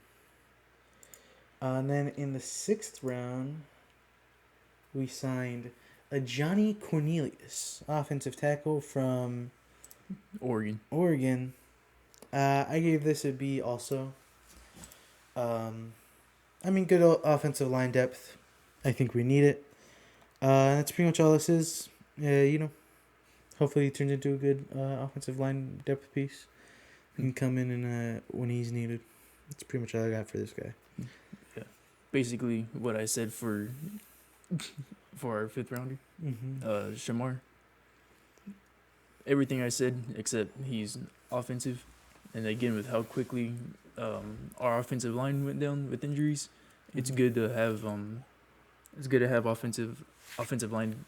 And then in the 6th round, we signed a Johnny Cornelius, offensive tackle from Oregon. I gave this a B also. I mean, good offensive line depth. I think we need it. That's pretty much all this is. Hopefully he turns into a good offensive line depth piece. He can come in when he's needed. That's pretty much all I got for this guy. Yeah, basically what I said for our 5th rounder, Shamar. Everything I said except he's offensive, and again with how quickly our offensive line went down with injuries, it's good to have offensive line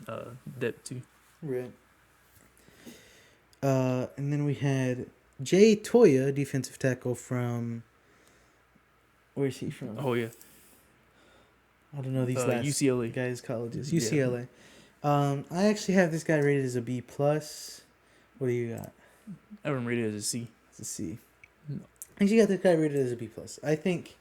depth too. Right. And then we had Jay Toya, defensive tackle from. Where's he from? Oh yeah. I don't know these last UCLA guys' colleges. UCLA. I actually have this guy rated as a B plus. What do you got? I have him rated as a C. It's a C. No. I actually got this guy rated as a B plus. I think.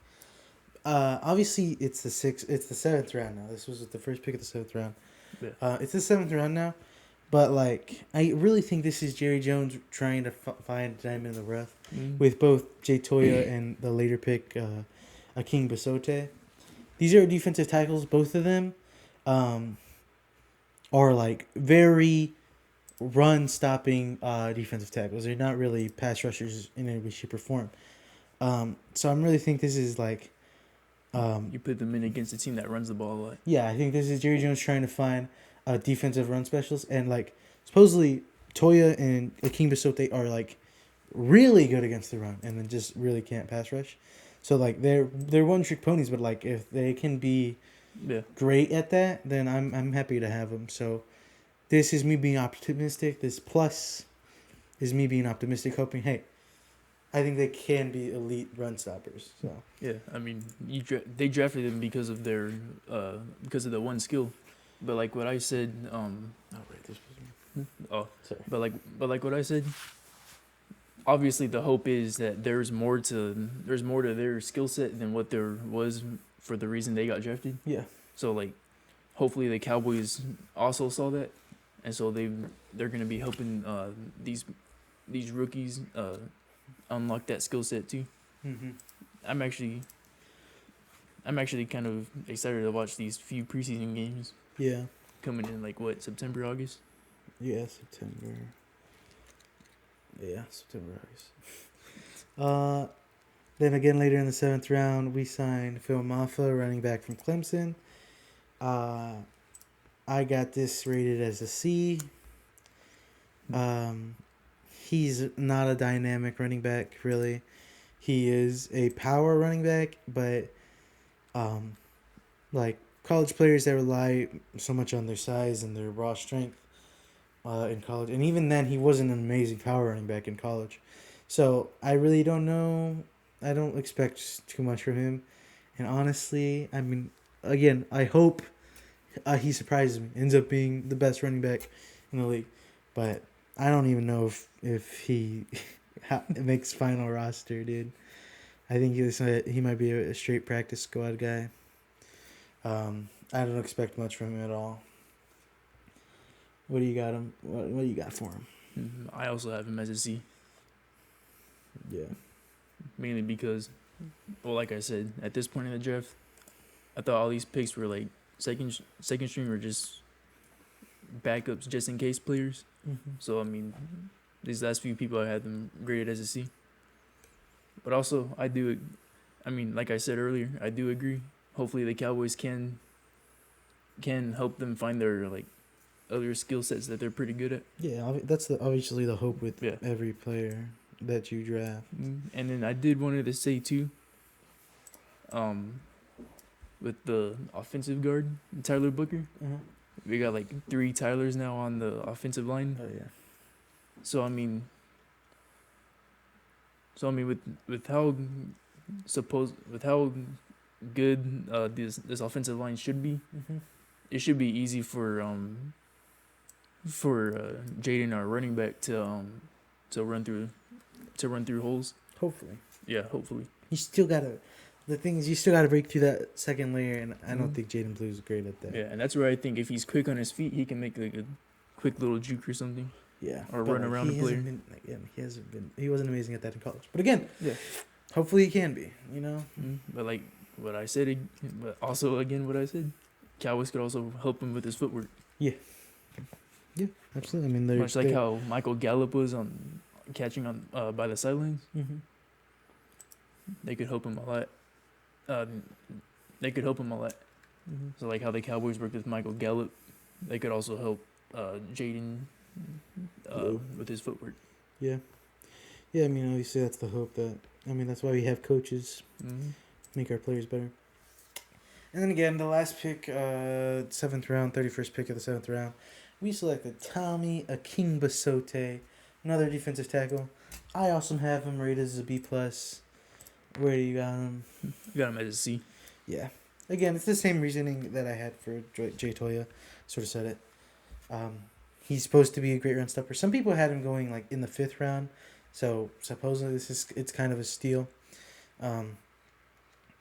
Obviously it's the 7th round now. This was the first pick of the 7th round. Yeah. It's the 7th round now, but like I really think this is Jerry Jones trying to find a diamond in the rough with both Jay Toya and the later pick, Aking Basote. These are defensive tackles. Both of them, are like very run-stopping defensive tackles. They're not really pass rushers in any way, shape, or form. So I really think this is like. You put them in against a team that runs the ball a lot. Yeah, I think this is Jerry Jones trying to find a defensive run specialist, and like supposedly Toya and Aking Basote are like really good against the run, and then just really can't pass rush. So like they're one trick ponies, but like if they can be great at that, then I'm happy to have him. So this is me being optimistic. This plus is me being optimistic, hoping, hey, I think they can be elite run stoppers. So yeah, I mean, they drafted him because of their because of the one skill, but like what I said, sorry. But like what I said, obviously the hope is that there's more to their skill set than what there was for the reason they got drafted. Yeah. So like, hopefully the Cowboys also saw that, and so they're gonna be helping these rookies unlock that skill set too. Mm-hmm. I'm actually kind of excited to watch these few preseason games. Yeah. Coming in like what, September, August? Yeah, September. Yeah, September, August. Then again later in the 7th round, we signed Phil Maffa, running back from Clemson. I got this rated as a C. He's not a dynamic running back, really. He is a power running back, but like college players that rely so much on their size and their raw strength in college, and even then, he wasn't an amazing power running back in college. So I really don't know. I don't expect too much from him, and honestly, I mean, again, I hope he surprises me, ends up being the best running back in the league, but I don't even know if he makes final roster, dude. I think he might be a straight practice squad guy. I don't expect much from him at all. What do you got him? What do you got for him? I also have him as a C. Yeah. Mainly because, well, like I said, at this point in the draft, I thought all these picks were like second string or just backups, just in case players. Mm-hmm. So I mean, these last few people I had them graded as a C. But also, like I said earlier, I do agree. Hopefully, the Cowboys can help them find their like other skill sets that they're pretty good at. Yeah, that's obviously the hope with every player that you draft. And then I did wanted to say too, with the offensive guard, Tyler Booker, we got like 3 Tylers now on the offensive line. Oh yeah. So I mean, with how good this offensive line should be, it should be easy for Jaden, our running back, to run through holes. Hopefully. Yeah, hopefully. You still gotta. The thing is, you still gotta break through that second layer, and I don't think Jaden Blue is great at that. Yeah, and that's where I think if he's quick on his feet, he can make like a quick little juke or something. Yeah. Or run around the player. He wasn't amazing at that in college. But again, hopefully he can be. You know. But like what I said, but also again what I said, Cowboys could also help him with his footwork. Yeah. Yeah, absolutely. I mean, much like how Michael Gallup was on catching on by the sidelines. Mm-hmm. They could help him a lot. So like how the Cowboys worked with Michael Gallup, they could also help Jaden with his footwork. Yeah. Yeah, I mean, obviously that's the hope that's why we have coaches, make our players better. And then again, the last pick, 7th round, 31st pick of the 7th round, we selected Tommy Akingbasote, another defensive tackle. I also have him rated as a B+. Where do you got him? You got him as a C. Yeah. Again, it's the same reasoning that I had for Jay Toya. Sort of said it. He's supposed to be a great run stopper. Some people had him going like in the 5th round, so supposedly it's kind of a steal. And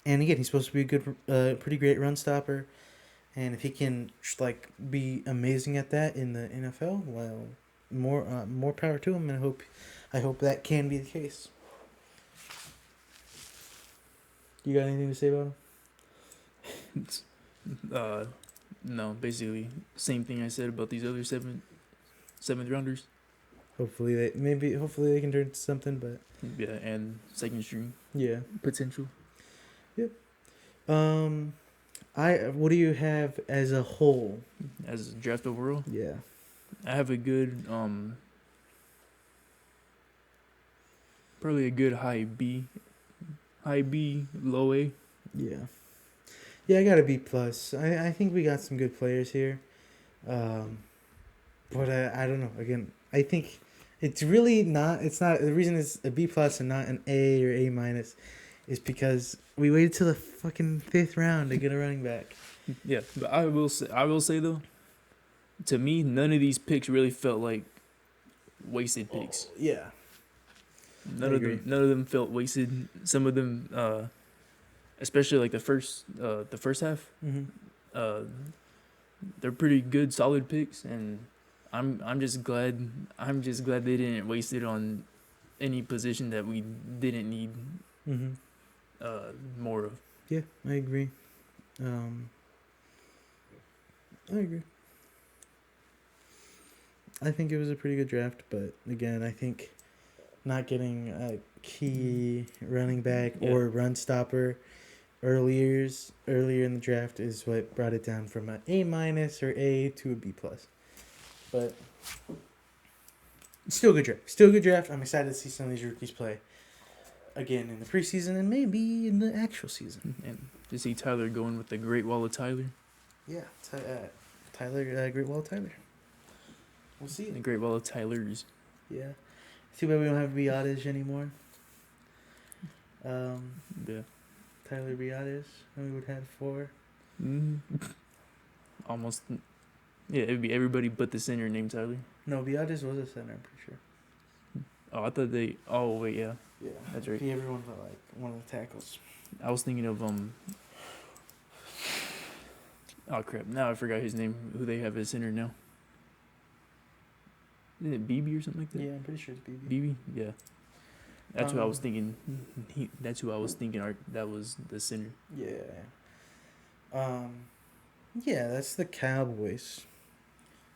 again, he's supposed to be a good, pretty great run stopper. And if he can be amazing at that in the NFL, well, more power to him. And I hope that can be the case. You got anything to say about him? No, basically same thing I said about these other seventh rounders. Hopefully they can turn into something, but yeah, and second string. Yeah, potential. Yep. What do you have as a whole? As a draft overall? Yeah. I have a good probably a good high B, low A. Yeah. Yeah, I got a B plus. I think we got some good players here, but I don't know. Again, I think it's really not. It's not the reason it's a B plus and not an A or A minus, is because we waited till the fucking 5th round to get a running back. Yeah, but I will say though, to me, none of these picks really felt like wasted picks. Yeah. None of them felt wasted. Some of them, especially like the first half, they're pretty good, solid picks, and I'm just glad they didn't waste it on any position that we didn't need more of. Yeah, I agree. I think it was a pretty good draft, but again, I think not getting a key running back or run stopper earlier in the draft is what brought it down from an A minus or A to a B plus. But still a good draft. I'm excited to see some of these rookies play again in the preseason and maybe in the actual season. And to see Tyler going with the Great Wall of Tyler. Yeah, Tyler, Great Wall of Tyler. We'll see. The Great Wall of Tylers. Yeah. Too bad we don't have Biadasz anymore. Yeah. Tyler Biadasz, we would have 4. Almost. Yeah, it would be everybody but the center named Tyler. No, Biadasz was a center, I'm pretty sure. Oh, I thought they. Oh wait, yeah. Yeah, that's right. Be everyone but like one of the tackles. I was thinking of Oh crap! Now I forgot his name. Who they have as center now? Isn't it BB or something like that? Yeah, I'm pretty sure it's BB. BB, yeah. That's who I was thinking. That's who I was thinking. That was the center. Yeah. Yeah, that's the Cowboys.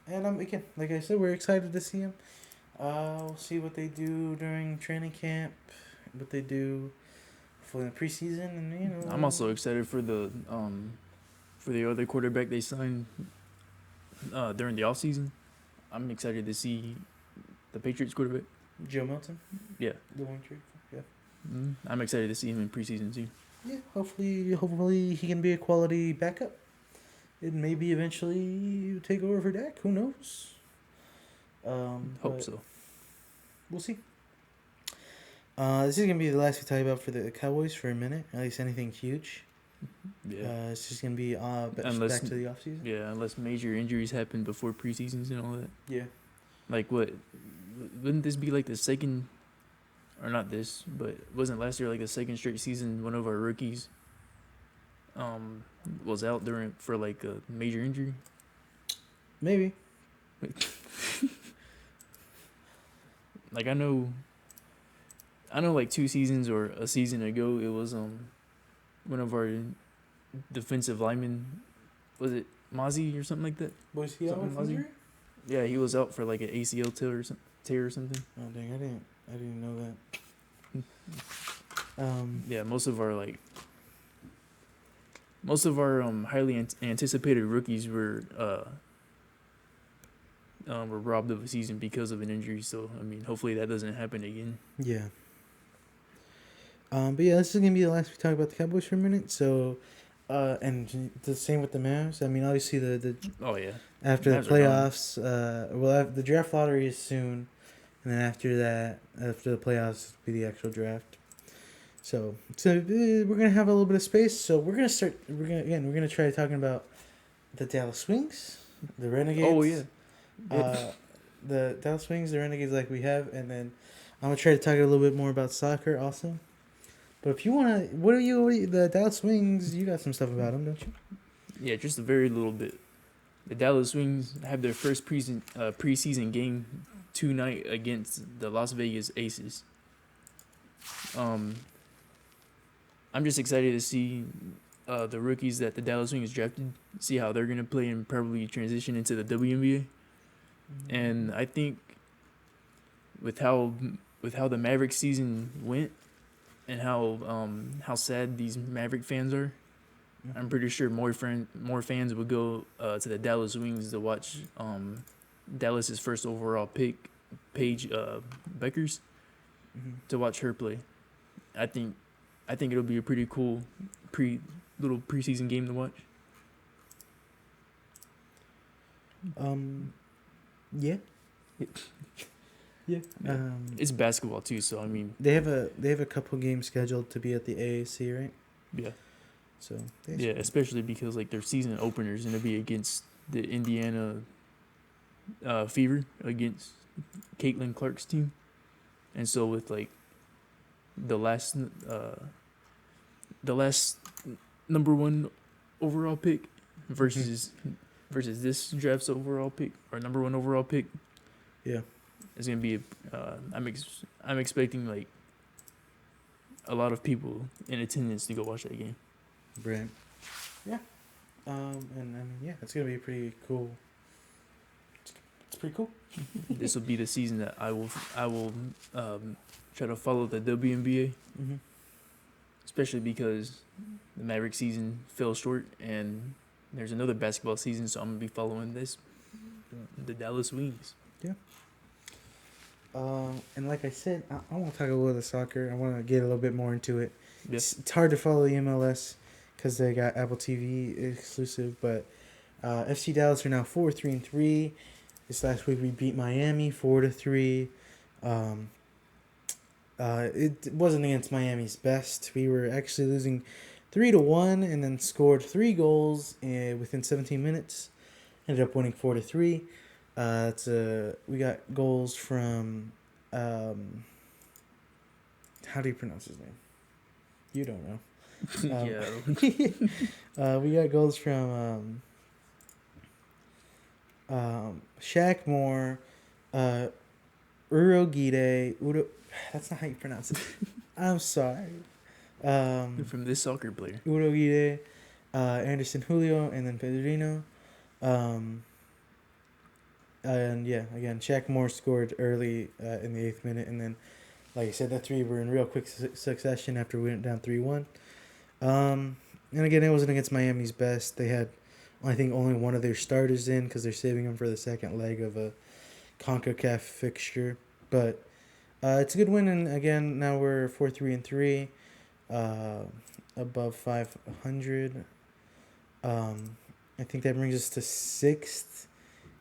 And again, like I said, we're excited to see them. We'll see what they do during training camp, what they do for the preseason, and I'm also excited for the other quarterback they signed during the offseason. I'm excited to see the Patriots quarterback. Joe Milton? Yeah. The one trade? Yeah. I'm excited to see him in preseason too. Yeah, hopefully he can be a quality backup. And maybe eventually take over for Dak. Who knows? Hope so. We'll see. This is going to be the last we talk about for the Cowboys for a minute. At least anything huge. Yeah. It's just going to be back to the offseason. Yeah, unless major injuries happen before preseasons and all that. Yeah. Like what? Wouldn't this be like the second, or not this, but wasn't last year like the second straight season one of our rookies was out for like a major injury? Maybe. Like I know like 2 seasons or a season ago it was one of our defensive linemen, was it Mozzie or something like that? Was he out with injury? Yeah, he was out for like an ACL tear or something. Oh dang, I didn't know that. Yeah, most of our highly anticipated rookies were robbed of a season because of an injury. So I mean, hopefully that doesn't happen again. Yeah. But yeah, this is gonna be the last we talk about the Cowboys for a minute. So, and the same with the Mavs. I mean, obviously the oh yeah, after the playoffs, the draft lottery is soon, and then after the playoffs, will be the actual draft. So we're gonna have a little bit of space. So we're gonna try talking about the Dallas Wings, the Renegades. Oh yeah. The Dallas Wings, the Renegades, like we have, and then I'm gonna try to talk a little bit more about soccer also. But if you wanna, the Dallas Wings? You got some stuff about them, don't you? Yeah, just a very little bit. The Dallas Wings have their first preseason game tonight against the Las Vegas Aces. I'm just excited to see the rookies that the Dallas Wings drafted, see how they're gonna play and probably transition into the WNBA. And I think with how the Maverick season went and how sad these Maverick fans are, I'm pretty sure more fans would go to the Dallas Wings to watch Dallas's first overall pick, Paige Beckers, to watch her play. I think it'll be a pretty cool little preseason game to watch? Yeah. Yeah. It's basketball too, so I mean they have a couple games scheduled to be at the AAC, right? Yeah. So yeah, especially because like their season opener is gonna be against the Indiana Fever against Caitlin Clark's team, and so with like the last number one overall pick versus this draft's overall pick or number one overall pick. Yeah. It's gonna be I'm expecting like a lot of people in attendance to go watch that game. Right. Yeah. And yeah, it's gonna be pretty cool. It's pretty cool. This will be the season that I will try to follow the WNBA, especially because the Maverick season fell short and there's another basketball season, so I'm gonna be following the Dallas Wings. Yeah. And like I said, I want to talk a little bit of soccer. I want to get a little bit more into it. Yeah. It's hard to follow the MLS because they got Apple TV exclusive, but FC Dallas are now 4-3-3. This last week we beat Miami 4-3. It wasn't against Miami's best. We were actually losing 3-1, and then scored 3 goals within 17 minutes. Ended up winning 4-3. We got goals from how do you pronounce his name? You don't know. We got goals from Shaq Moore, Urogide. That's not how you pronounce it. I'm sorry. From this soccer player. Urogide, Anderson Julio, and then Pedrino. And yeah, again, Shaq Moore scored early in the 8th minute, and then, like I said, the 3 were in real quick succession after we went down 3-1. And again, it wasn't against Miami's best. They had, I think, only one of their starters in because they're saving them for the second leg of a CONCACAF fixture. But it's a good win, and again, now we're 4-3-3, above 500. I think that brings us to 6th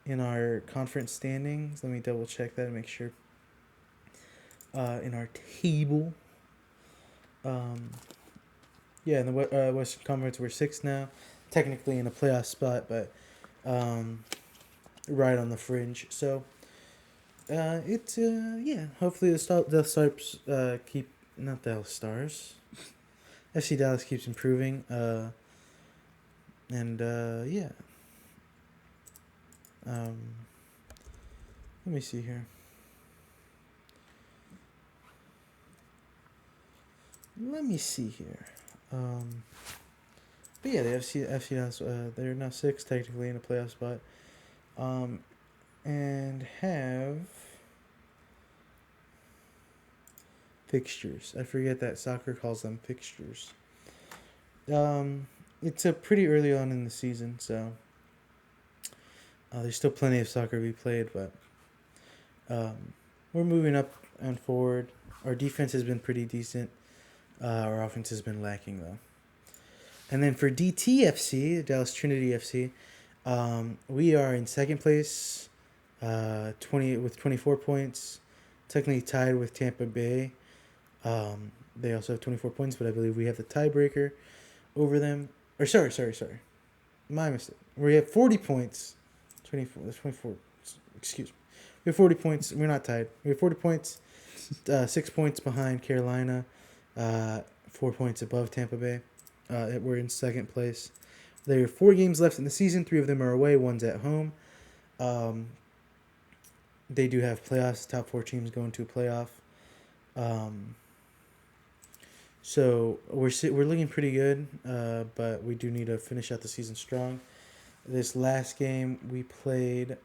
in our conference standings. Let me double check that and make sure. In our table. Yeah, in the Western Conference, we're 6th now. Technically in a playoff spot, but right on the fringe. So, yeah, hopefully the Stars keep, not the Stars. FC Dallas keeps improving. And, yeah. Let me see here. But yeah, the FC Dallas, they're now 6th technically in a playoff spot. And have fixtures. I forget that soccer calls them fixtures. It's a pretty early on in the season, so there's still plenty of soccer to be played, but we're moving up and forward. Our defense has been pretty decent. Our offense has been lacking, though. And then for DTFC, Dallas Trinity FC, we are in 2nd place, 24 points, technically tied with Tampa Bay. They also have 24 points, but I believe we have the tiebreaker over them. Or sorry. My mistake. We have 40 points. 24. Excuse me. We have 40 points. We're not tied. We have 40 points. 6 points behind Carolina. 4 points above Tampa Bay. We're in 2nd place. There are 4 games left in the season. 3 of them are away. 1's at home. They do have playoffs. Top 4 teams going to a playoff. So we're looking pretty good. But we do need to finish out the season strong. This last game we played.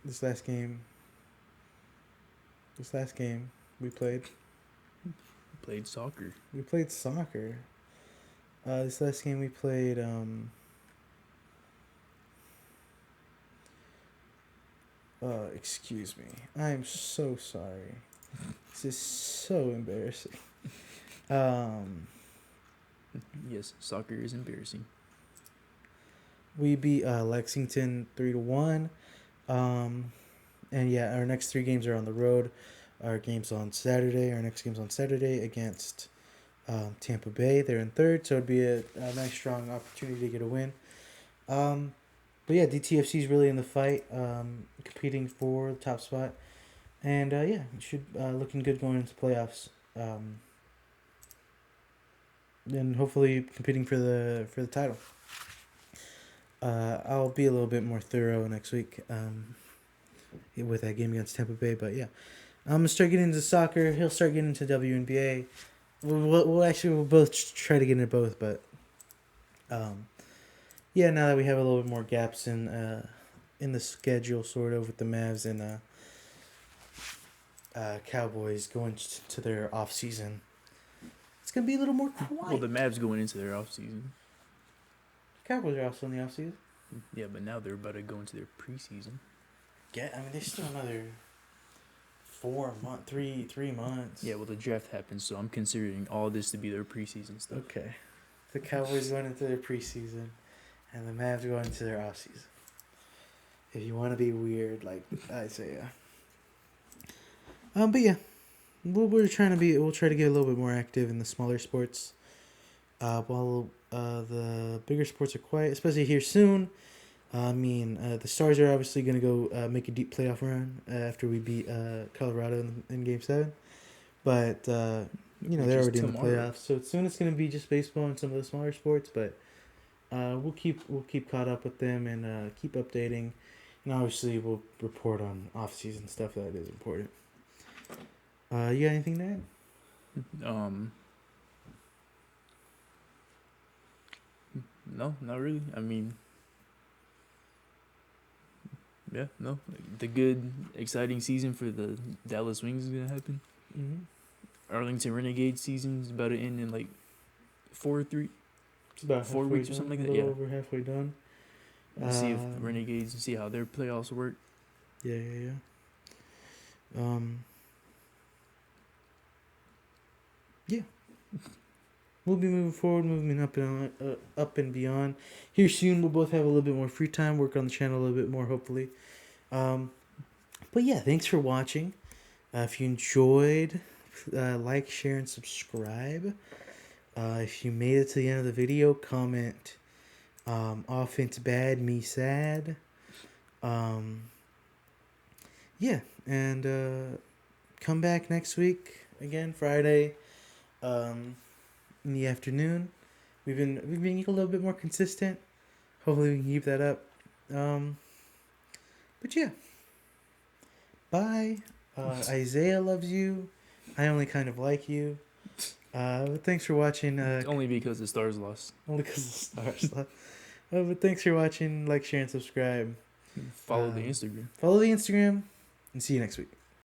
This last game we played. Played soccer. We played soccer. This last game we played. Excuse me. I am so sorry. This is so embarrassing. Yes, soccer is embarrassing. We beat Lexington 3-1. And yeah, our next 3 games are on the road. Our game's on Saturday. Our next game's on Saturday against Tampa Bay. They're in third, so it'd be a nice, strong opportunity to get a win. But yeah, DTFC is really in the fight, competing for the top spot. And yeah, it should looking good going into playoffs. And hopefully competing for the title. I'll be a little bit more thorough next week with that game against Tampa Bay. But yeah, I'm gonna start getting into soccer. He'll start getting into WNBA. We'll both try to get into both. But yeah, now that we have a little bit more gaps in the schedule, sort of with the Mavs and Cowboys going to their off season, it's gonna be a little more quiet. Well, the Mavs going into their off season. Cowboys are also in the off season. Yeah, but now they're about to go into their preseason. Yeah, I mean there's still another 3 months. Yeah, well the draft happens, so I'm considering all this to be their preseason stuff. Okay, the Cowboys going into their preseason, and the Mavs going into their off season. If you want to be weird, like Isaiah. But yeah, we'll try to get a little bit more active in the smaller sports. While the bigger sports are quiet, especially here soon. The Stars are obviously going to go make a deep playoff run after we beat Colorado in Game 7. But, they're already in the playoffs. So soon it's going to be just baseball and some of the smaller sports. But we'll keep caught up with them and keep updating. And obviously we'll report on off-season stuff that is important. You got anything to add? No, not really. I mean, yeah, no. The good, exciting season for the Dallas Wings is going to happen. Mm-hmm. Arlington Renegades season is about to end in like 4 or 3. It's about 4 weeks or something like that. Yeah. Over halfway done. We'll see if Renegades, see how their playoffs work. Yeah. Yeah. We'll be moving forward, moving up and beyond. Here soon, we'll both have a little bit more free time, work on the channel a little bit more, hopefully. But yeah, thanks for watching. If you enjoyed, like, share, and subscribe. If you made it to the end of the video, comment offense bad, me sad. Yeah, and come back next week again, Friday. In the afternoon. We've been a little bit more consistent. Hopefully we can keep that up. But yeah. Bye. Isaiah loves you. I only kind of like you. But thanks for watching. Only because the Stars lost. Only because the Stars lost. But thanks for watching. Like, share, and subscribe. Follow the Instagram. Follow the Instagram. And see you next week.